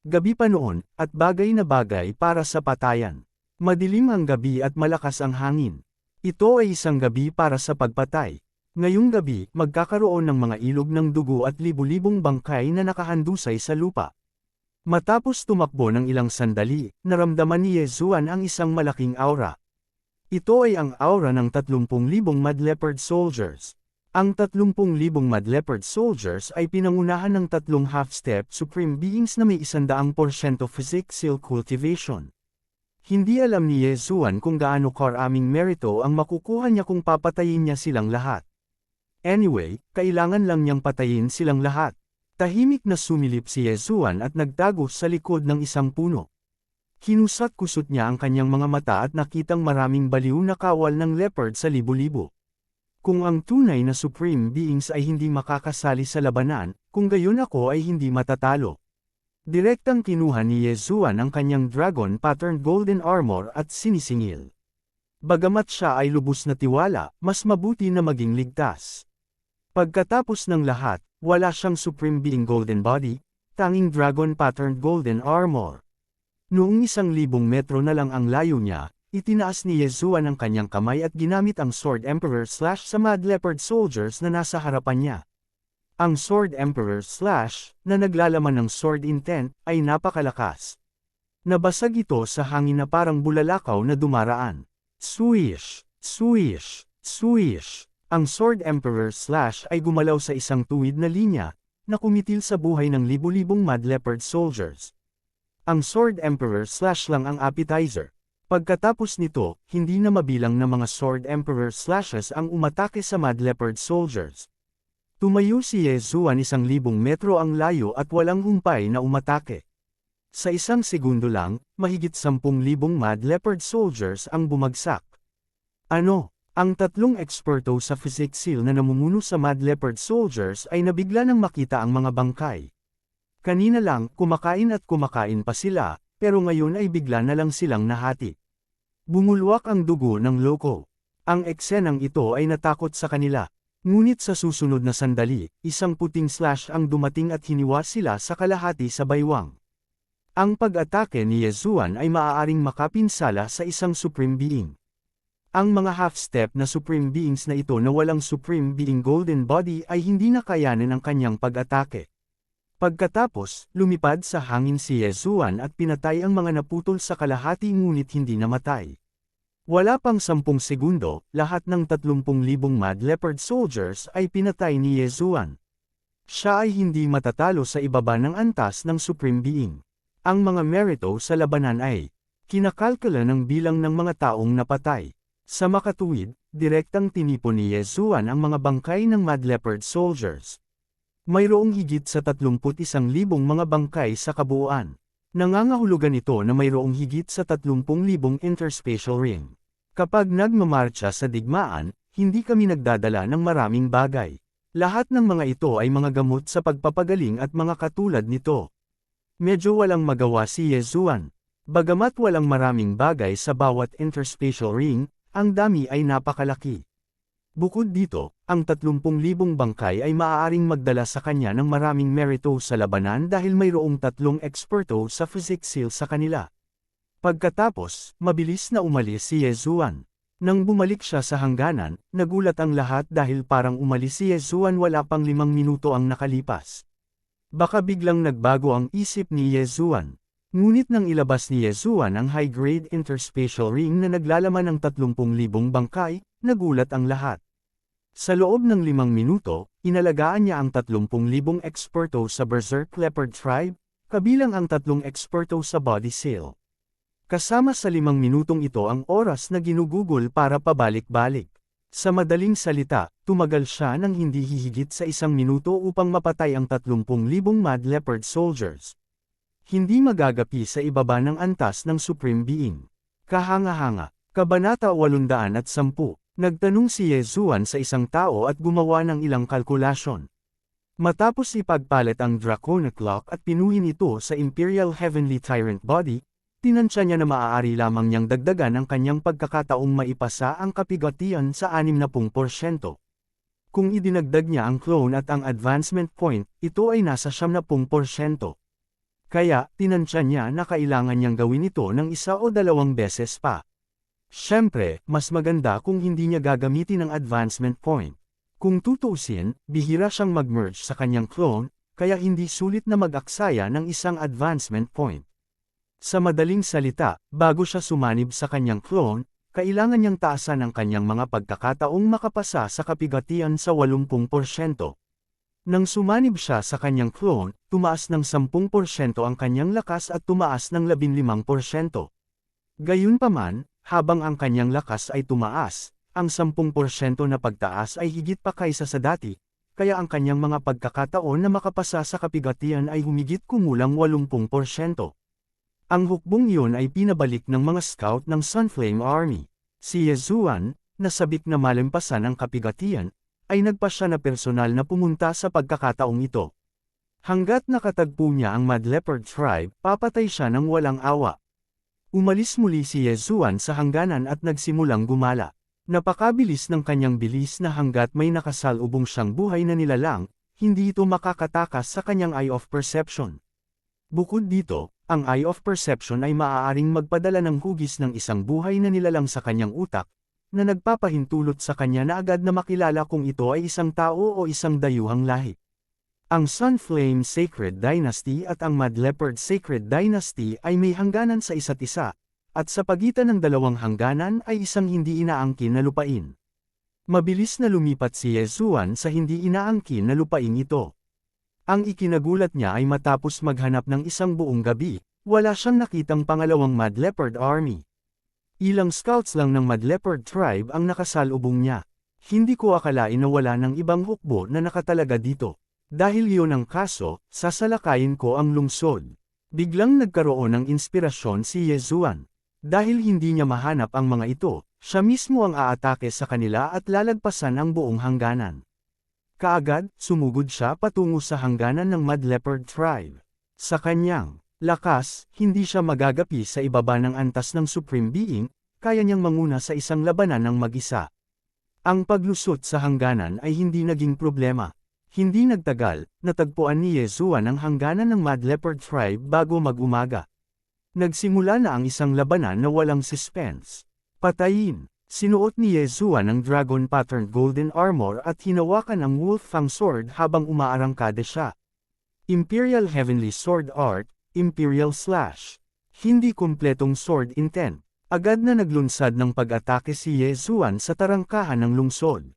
Gabi pa noon, at bagay na bagay para sa patayan. Madilim ang gabi at malakas ang hangin. Ito ay isang gabi para sa pagpatay. Ngayong gabi, magkakaroon ng mga ilog ng dugo at libu-libong bangkay na nakahandusay sa lupa. Matapos tumakbo ng ilang sandali, naramdaman ni Yezuan ang isang malaking aura. Ito ay ang aura ng 30,000 Mad Leopard Soldiers. Ang 30,000 Mad Leopard Soldiers ay pinangunahan ng 3 half-step Supreme Beings na may 100% physical cultivation. Hindi alam ni Yezuan kung gaano karaming merito ang makukuha niya kung papatayin niya silang lahat. Anyway, kailangan lang niyang patayin silang lahat. Tahimik na sumilip si Yezuan at nagtago sa likod ng isang puno. Kinusat-kusot niya ang kanyang mga mata at nakitang maraming baliw na kawal ng leopard sa libo-libo. Kung ang tunay na supreme beings ay hindi makakasali sa labanan, kung gayon ako ay hindi matatalo. Direktang kinuha ni Yezuan ang kanyang dragon-patterned golden armor at sinisingil. Bagamat siya ay lubos na tiwala, mas mabuti na maging ligtas. Pagkatapos ng lahat, wala siyang supreme being golden body, tanging dragon-patterned golden armor. Noong 1,000 metro na lang ang layo niya, itinaas ni Yezuan ang kanyang kamay at ginamit ang Sword Emperor Slash sa Mad Leopard Soldiers na nasa harapan niya. Ang Sword Emperor Slash, na naglalaman ng Sword Intent, ay napakalakas. Nabasag ito sa hangin na parang bulalakaw na dumaraan. Swish! Swish! Swish! Ang Sword Emperor Slash ay gumalaw sa isang tuwid na linya, na kumitil sa buhay ng libu-libong Mad Leopard Soldiers. Ang Sword Emperor Slash lang ang appetizer. Pagkatapos nito, hindi na mabilang na mga Sword Emperor Slashes ang umatake sa Mad Leopard Soldiers. Tumayo si Yezuan 1,000 metro ang layo at walang humpay na umatake. Sa isang segundo lang, mahigit 10,000 Mad Leopard Soldiers ang bumagsak. Ano? Ang 3 eksperto sa physical na namumuno sa Mad Leopard Soldiers ay nabigla nang makita ang mga bangkay. Kanina lang, kumakain pa sila, pero ngayon ay bigla na lang silang nahati. Bumulwak ang dugo ng loko. Ang eksenang ito ay natakot sa kanila. Ngunit sa susunod na sandali, isang puting slash ang dumating at hiniwa sila sa kalahati sa baywang. Ang pag-atake ni Yezuan ay maaaring makapinsala sa isang supreme being. Ang mga half-step na supreme beings na ito na walang supreme being golden body ay hindi na kayanin ang kanyang pag-atake. Pagkatapos, lumipad sa hangin si Yezuan at pinatay ang mga naputol sa kalahati ngunit hindi namatay. Wala pang 10 segundo, lahat ng 30,000 Mad Leopard Soldiers ay pinatay ni Yezuan. Siya ay hindi matatalo sa ibaba ng antas ng supreme being. Ang mga merito sa labanan ay kinakalkula ng bilang ng mga taong napatay. Sa makatuwid, direktang tinipon ni Yezuan ang mga bangkay ng Mad Leopard Soldiers. Mayroong higit sa 31,000 mga bangkay sa kabuuan. Nangangahulugan ito na mayroong higit sa 30,000 interspatial ring. Kapag nagmamarcha sa digmaan, hindi kami nagdadala ng maraming bagay. Lahat ng mga ito ay mga gamot sa pagpapagaling at mga katulad nito. Medyo walang magawa si Yezuan. Bagamat walang maraming bagay sa bawat interspatial ring, ang dami ay napakalaki. Bukod dito, ang 30,000 bangkay ay maaaring magdala sa kanya ng maraming merito sa labanan dahil mayroong 3 eksperto sa physical sa kanila. Pagkatapos, mabilis na umalis si Yezuan. Nang bumalik siya sa hangganan, nagulat ang lahat dahil parang umalis si Yezuan wala pang 5 minuto ang nakalipas. Baka biglang nagbago ang isip ni Yezuan. Ngunit nang ilabas ni Yezuan ang high-grade interspatial ring na naglalaman ng 30,000 bangkay, nagulat ang lahat. Sa loob ng 5 minuto, inalagaan niya ang 30,000 eksperto sa Berserk Leopard Tribe, kabilang ang 3 eksperto sa body seal. Kasama sa 5 minutong ito ang oras na ginugugol para pabalik-balik. Sa madaling salita, tumagal siya ng hindi hihigit sa 1 minuto upang mapatay ang 30,000 Mad Leopard soldiers. Hindi magagapi sa ibaba ng antas ng Supreme Being. Kahanga-hanga, Kabanata 810, nagtanong si Yezuan sa isang tao at gumawa ng ilang kalkulasyon. Matapos ipagpalit ang Draconic Clock at pinuhin ito sa Imperial Heavenly Tyrant Body, tinansya niya na maaari lamang niyang dagdagan ang kanyang pagkakataong maipasa ang kapigatian sa 60%. Kung idinagdag niya ang clone at ang advancement point, ito ay nasa 70%. Kaya, tinansya niya na kailangan niyang gawin ito ng 1 o 2 beses pa. Siyempre, mas maganda kung hindi niya gagamitin ang advancement point. Kung tutuusin, bihira siyang mag-merge sa kanyang clone, kaya hindi sulit na mag-aksaya ng isang advancement point. Sa madaling salita, bago siya sumanib sa kanyang clone, kailangan niyang taasan ang kanyang mga pagkakataong makapasa sa kapigatian sa 80%. Nang sumanib siya sa kanyang clone, tumaas ng 10% ang kanyang lakas at tumaas ng 15%. Gayunpaman, habang ang kanyang lakas ay tumaas, ang 10% na pagtaas ay higit pa kaysa sa dati, kaya ang kanyang mga pagkakataon na makapasa sa kapigatian ay humigit kumulang 80%. Ang hukbong iyon ay pinabalik ng mga scout ng Sunflame Army. Si Yezuan, na sabik na malampasan ang kapigatian, ay nagpasya na personal na pumunta sa pagkakataong ito. Hanggat nakatagpo niya ang Mad Leopard Tribe, papatay siya ng walang awa. Umalis muli si Yezuan sa hangganan at nagsimulang gumala. Napakabilis ng kanyang bilis na hanggat may nakasalubong siyang buhay na nilalang, hindi ito makakatakas sa kanyang Eye of Perception. Bukod dito, ang Eye of Perception ay maaaring magpadala ng hugis ng isang buhay na nilalang sa kanyang utak, na nagpapahintulot sa kanya na agad na makilala kung ito ay isang tao o isang dayuhang lahi. Ang Sunflame Sacred Dynasty at ang Mad Leopard Sacred Dynasty ay may hangganan sa isa't isa, at sa pagitan ng dalawang hangganan ay isang hindi inaangkin na lupain. Mabilis na lumipat si Yezuan sa hindi inaangkin na lupain ito. Ang ikinagulat niya ay matapos maghanap ng isang buong gabi, wala siyang nakitang pangalawang Mad Leopard Army. Ilang scouts lang ng Mad Leopard Tribe ang nakasalubong niya. Hindi ko akalain na wala ng ibang hukbo na nakatalaga dito. Dahil iyon ang kaso, sasalakayin ko ang lungsod. Biglang nagkaroon ng inspirasyon si Yezuan. Dahil hindi niya mahanap ang mga ito, siya mismo ang aatake sa kanila at lalagpasan ang buong hangganan. Kaagad, sumugod siya patungo sa hangganan ng Mad Leopard Tribe. Sa kanyang lakas, hindi siya magagapi sa ibaba ng antas ng Supreme Being, kaya niyang manguna sa isang labanan ng mag-isa. Ang paglusot sa hangganan ay hindi naging problema. Hindi nagtagal, natagpuan ni Yezuan ang hangganan ng Mad Leopard Tribe bago mag-umaga. Nagsimula na ang isang labanan na walang suspense. Patayin. Sinuot ni Yezuan ang dragon patterned golden armor at hinawakan ang Wolf-Fang sword habang umaarangkada siya. Imperial Heavenly Sword Art, Imperial Slash. Hindi kumpletong sword intent. Agad na naglunsad ng pag-atake si Yezuan sa tarangkahan ng lungsod.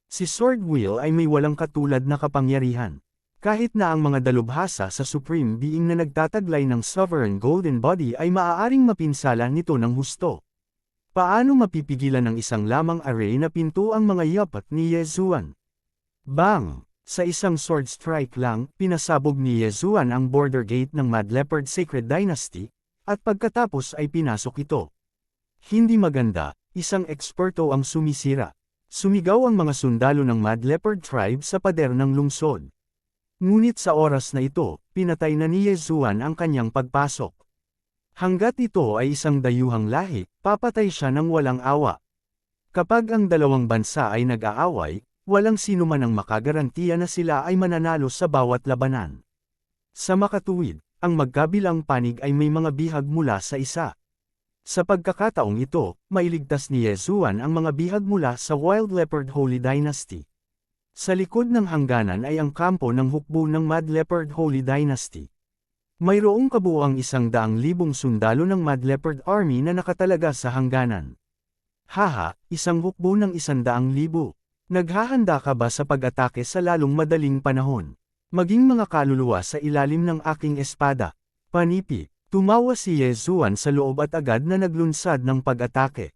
Si Sword Wheel ay may walang katulad na kapangyarihan. Kahit na ang mga dalubhasa sa Supreme Being na nagtataglay ng Sovereign Golden Body ay maaaring mapinsala nito ng husto. Paano mapipigilan ng isang lamang array na pinto ang mga yapat ni Yezuan? Bang! Sa isang sword strike lang, pinasabog ni Yezuan ang border gate ng Mad Leopard Sacred Dynasty, at pagkatapos ay pinasok ito. Hindi maganda, isang eksperto ang sumisira. Sumigaw ang mga sundalo ng Mad Leopard Tribe sa pader ng lungsod. Ngunit sa oras na ito, pinatay na ni Yezuan ang kanyang pagpasok. Hanggat ito ay isang dayuhang lahi, papatay siya ng walang awa. Kapag ang dalawang bansa ay nag-aaway, walang sino man ang makagarantiya na sila ay mananalo sa bawat labanan. Sa makatuwid, ang magkabilang panig ay may mga bihag mula sa isa. Sa pagkakataong ito, mailigtas ni Yezuan ang mga bihag mula sa Wild Leopard Holy Dynasty. Sa likod ng hangganan ay ang kampo ng hukbo ng Mad Leopard Holy Dynasty. Mayroong kabuuang 100,000 sundalo ng Mad Leopard Army na nakatalaga sa hangganan. Haha, isang hukbo ng 100,000. Naghahanda ka ba sa pag-atake sa lalong madaling panahon? Maging mga kaluluwa sa ilalim ng aking espada. Panipi, tumawa si Yezuan sa loob at agad na naglunsad ng pag-atake.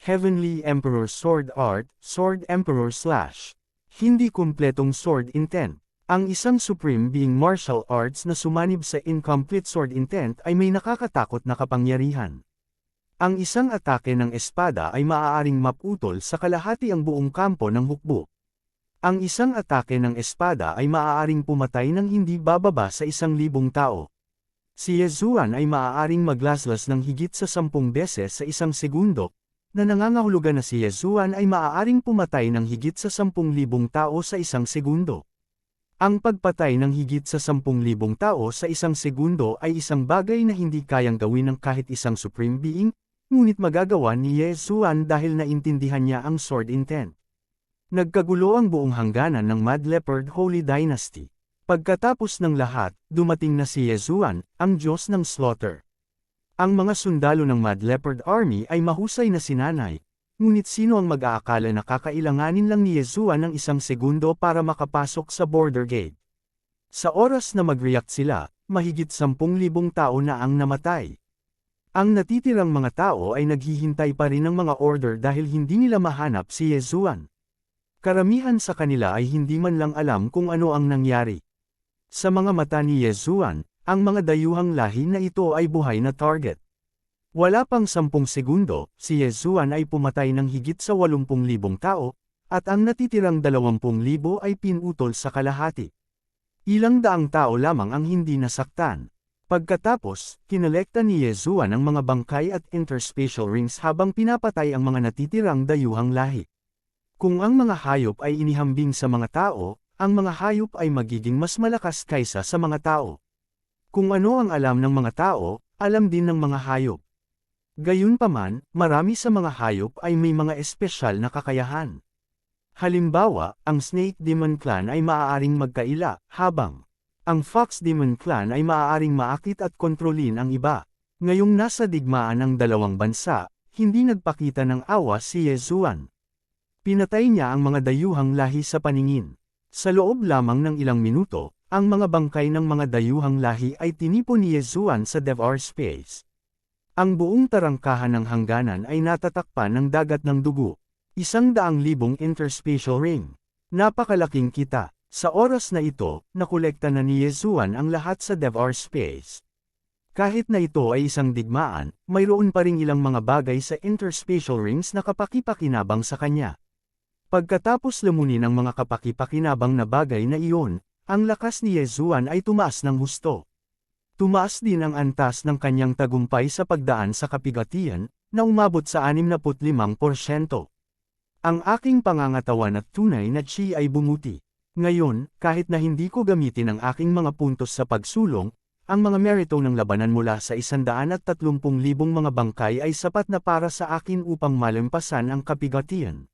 Heavenly Emperor Sword Art, Sword Emperor Slash. Hindi kumpletong Sword Intent. Ang isang Supreme Being Martial Arts na sumanib sa Incomplete Sword Intent ay may nakakatakot na kapangyarihan. Ang isang atake ng espada ay maaaring maputol sa kalahati ang buong kampo ng hukbo. Ang isang atake ng espada ay maaaring pumatay ng hindi bababa sa 1,000 tao. Si Yezuan ay maaaring maglaslas ng higit sa 10 beses sa 1 segundo, na nangangahulugan na si Yezuan ay maaaring pumatay ng higit sa 10,000 tao sa 1 segundo. Ang pagpatay ng higit sa 10,000 tao sa 1 segundo ay isang bagay na hindi kayang gawin ng kahit isang Supreme Being, ngunit magagawa ni Yezuan dahil naintindihan niya ang Sword Intent. Nagkagulo ang buong hangganan ng Mad Leopard Holy Dynasty. Pagkatapos ng lahat, dumating na si Yezuan, ang Diyos ng Slaughter. Ang mga sundalo ng Mad Leopard Army ay mahusay na sinanay, ngunit sino ang mag-aakala na kakailanganin lang ni Yezuan ng 1 segundo para makapasok sa border gate? Sa oras na mag-react sila, mahigit 10,000 tao na ang namatay. Ang natitirang mga tao ay naghihintay pa rin ng mga order dahil hindi nila mahanap si Yezuan. Karamihan sa kanila ay hindi man lang alam kung ano ang nangyari. Sa mga mata ni Yezuan, ang mga dayuhang lahi na ito ay buhay na target. Wala pang 10 segundo, si Yezuan ay pumatay ng higit sa 80,000 tao, at ang natitirang 20,000 ay pinutol sa kalahati. Ilang daang tao lamang ang hindi nasaktan. Pagkatapos, kinolekta ni Yezuan ang mga bangkay at interspatial rings habang pinapatay ang mga natitirang dayuhang lahi. Kung ang mga hayop ay inihambing sa mga tao, ang mga hayop ay magiging mas malakas kaysa sa mga tao. Kung ano ang alam ng mga tao, alam din ng mga hayop. Gayunpaman, marami sa mga hayop ay may mga espesyal na kakayahan. Halimbawa, ang Snake Demon Clan ay maaaring magkaila, habang ang Fox Demon Clan ay maaaring maakit at kontrolin ang iba. Ngayong nasa digmaan ang dalawang bansa, hindi nagpakita ng awa si Yezuan. Pinatay niya ang mga dayuhang lahi sa paningin. Sa loob lamang ng ilang minuto, ang mga bangkay ng mga dayuhang lahi ay tinipon ni Yezuan sa Devar Space. Ang buong tarangkahan ng hangganan ay natatakpan ng dagat ng dugo. 100,000 interspatial ring. Napakalaking kita. Sa oras na ito, nakolekta na ni Yezuan ang lahat sa Devar Space. Kahit na ito ay isang digmaan, mayroon pa ring ilang mga bagay sa interspatial rings na kapaki-pakinabang sa kanya. Pagkatapos lamunin ang mga kapaki-pakinabang na bagay na iyon, ang lakas ni Yezuan ay tumaas ng husto. Tumaas din ang antas ng kanyang tagumpay sa pagdaan sa kapigatian, na umabot sa 65%. Ang aking pangangatawan at tunay na chi ay bumuti. Ngayon, kahit na hindi ko gamitin ang aking mga puntos sa pagsulong, ang mga merito ng labanan mula sa 130,000 mga bangkay ay sapat na para sa akin upang malampasan ang kapigatian.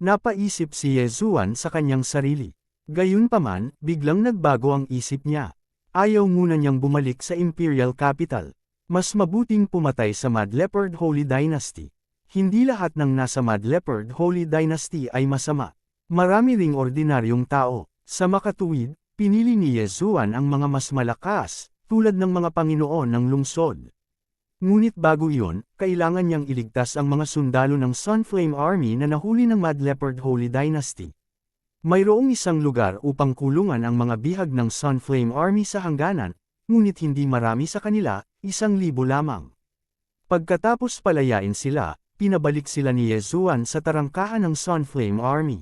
Napaisip si Yezuan sa kanyang sarili. Gayunpaman, biglang nagbago ang isip niya. Ayaw muna niyang bumalik sa Imperial Capital. Mas mabuting pumatay sa Mad Leopard Holy Dynasty. Hindi lahat ng nasa Mad Leopard Holy Dynasty ay masama. Marami ring ordinaryong tao. Sa makatuwid, pinili ni Yezuan ang mga mas malakas, tulad ng mga Panginoon ng lungsod. Ngunit bago iyon, kailangan niyang iligtas ang mga sundalo ng Sunflame Army na nahuli ng Mad Leopard Holy Dynasty. Mayroong isang lugar upang kulungan ang mga bihag ng Sunflame Army sa hangganan, ngunit hindi marami sa kanila, 1,000 lamang. Pagkatapos palayain sila, pinabalik sila ni Yezuan sa tarangkahan ng Sunflame Army.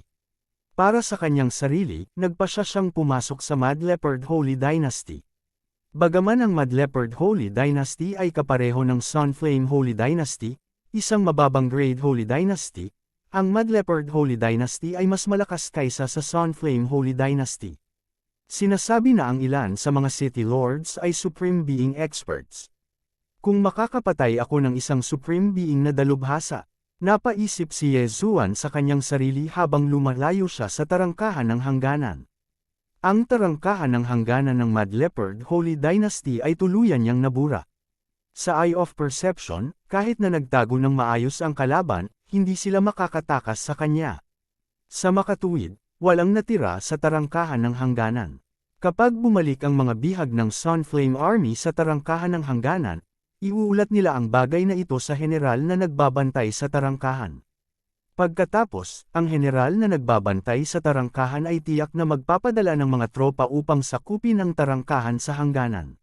Para sa kanyang sarili, nagpasya siyang pumasok sa Mad Leopard Holy Dynasty. Bagaman ang Mad Leopard Holy Dynasty ay kapareho ng Sunflame Holy Dynasty, isang mababang grade Holy Dynasty, ang Mad Leopard Holy Dynasty ay mas malakas kaysa sa Sunflame Holy Dynasty. Sinasabi na ang ilan sa mga City Lords ay Supreme Being experts. Kung makakapatay ako ng isang Supreme Being na dalubhasa, napaisip si Yezuan sa kanyang sarili habang lumalayo siya sa tarangkahan ng hangganan. Ang tarangkahan ng hangganan ng Mad Leopard Holy Dynasty ay tuluyan niyang nabura. Sa Eye of Perception, kahit na nagtago ng maayos ang kalaban, hindi sila makakatakas sa kanya. Sa makatuwid, walang natira sa tarangkahan ng hangganan. Kapag bumalik ang mga bihag ng Sunflame Army sa tarangkahan ng hangganan, iuulat nila ang bagay na ito sa general na nagbabantay sa tarangkahan. Pagkatapos, ang general na nagbabantay sa tarangkahan ay tiyak na magpapadala ng mga tropa upang sakupin ang tarangkahan sa hangganan.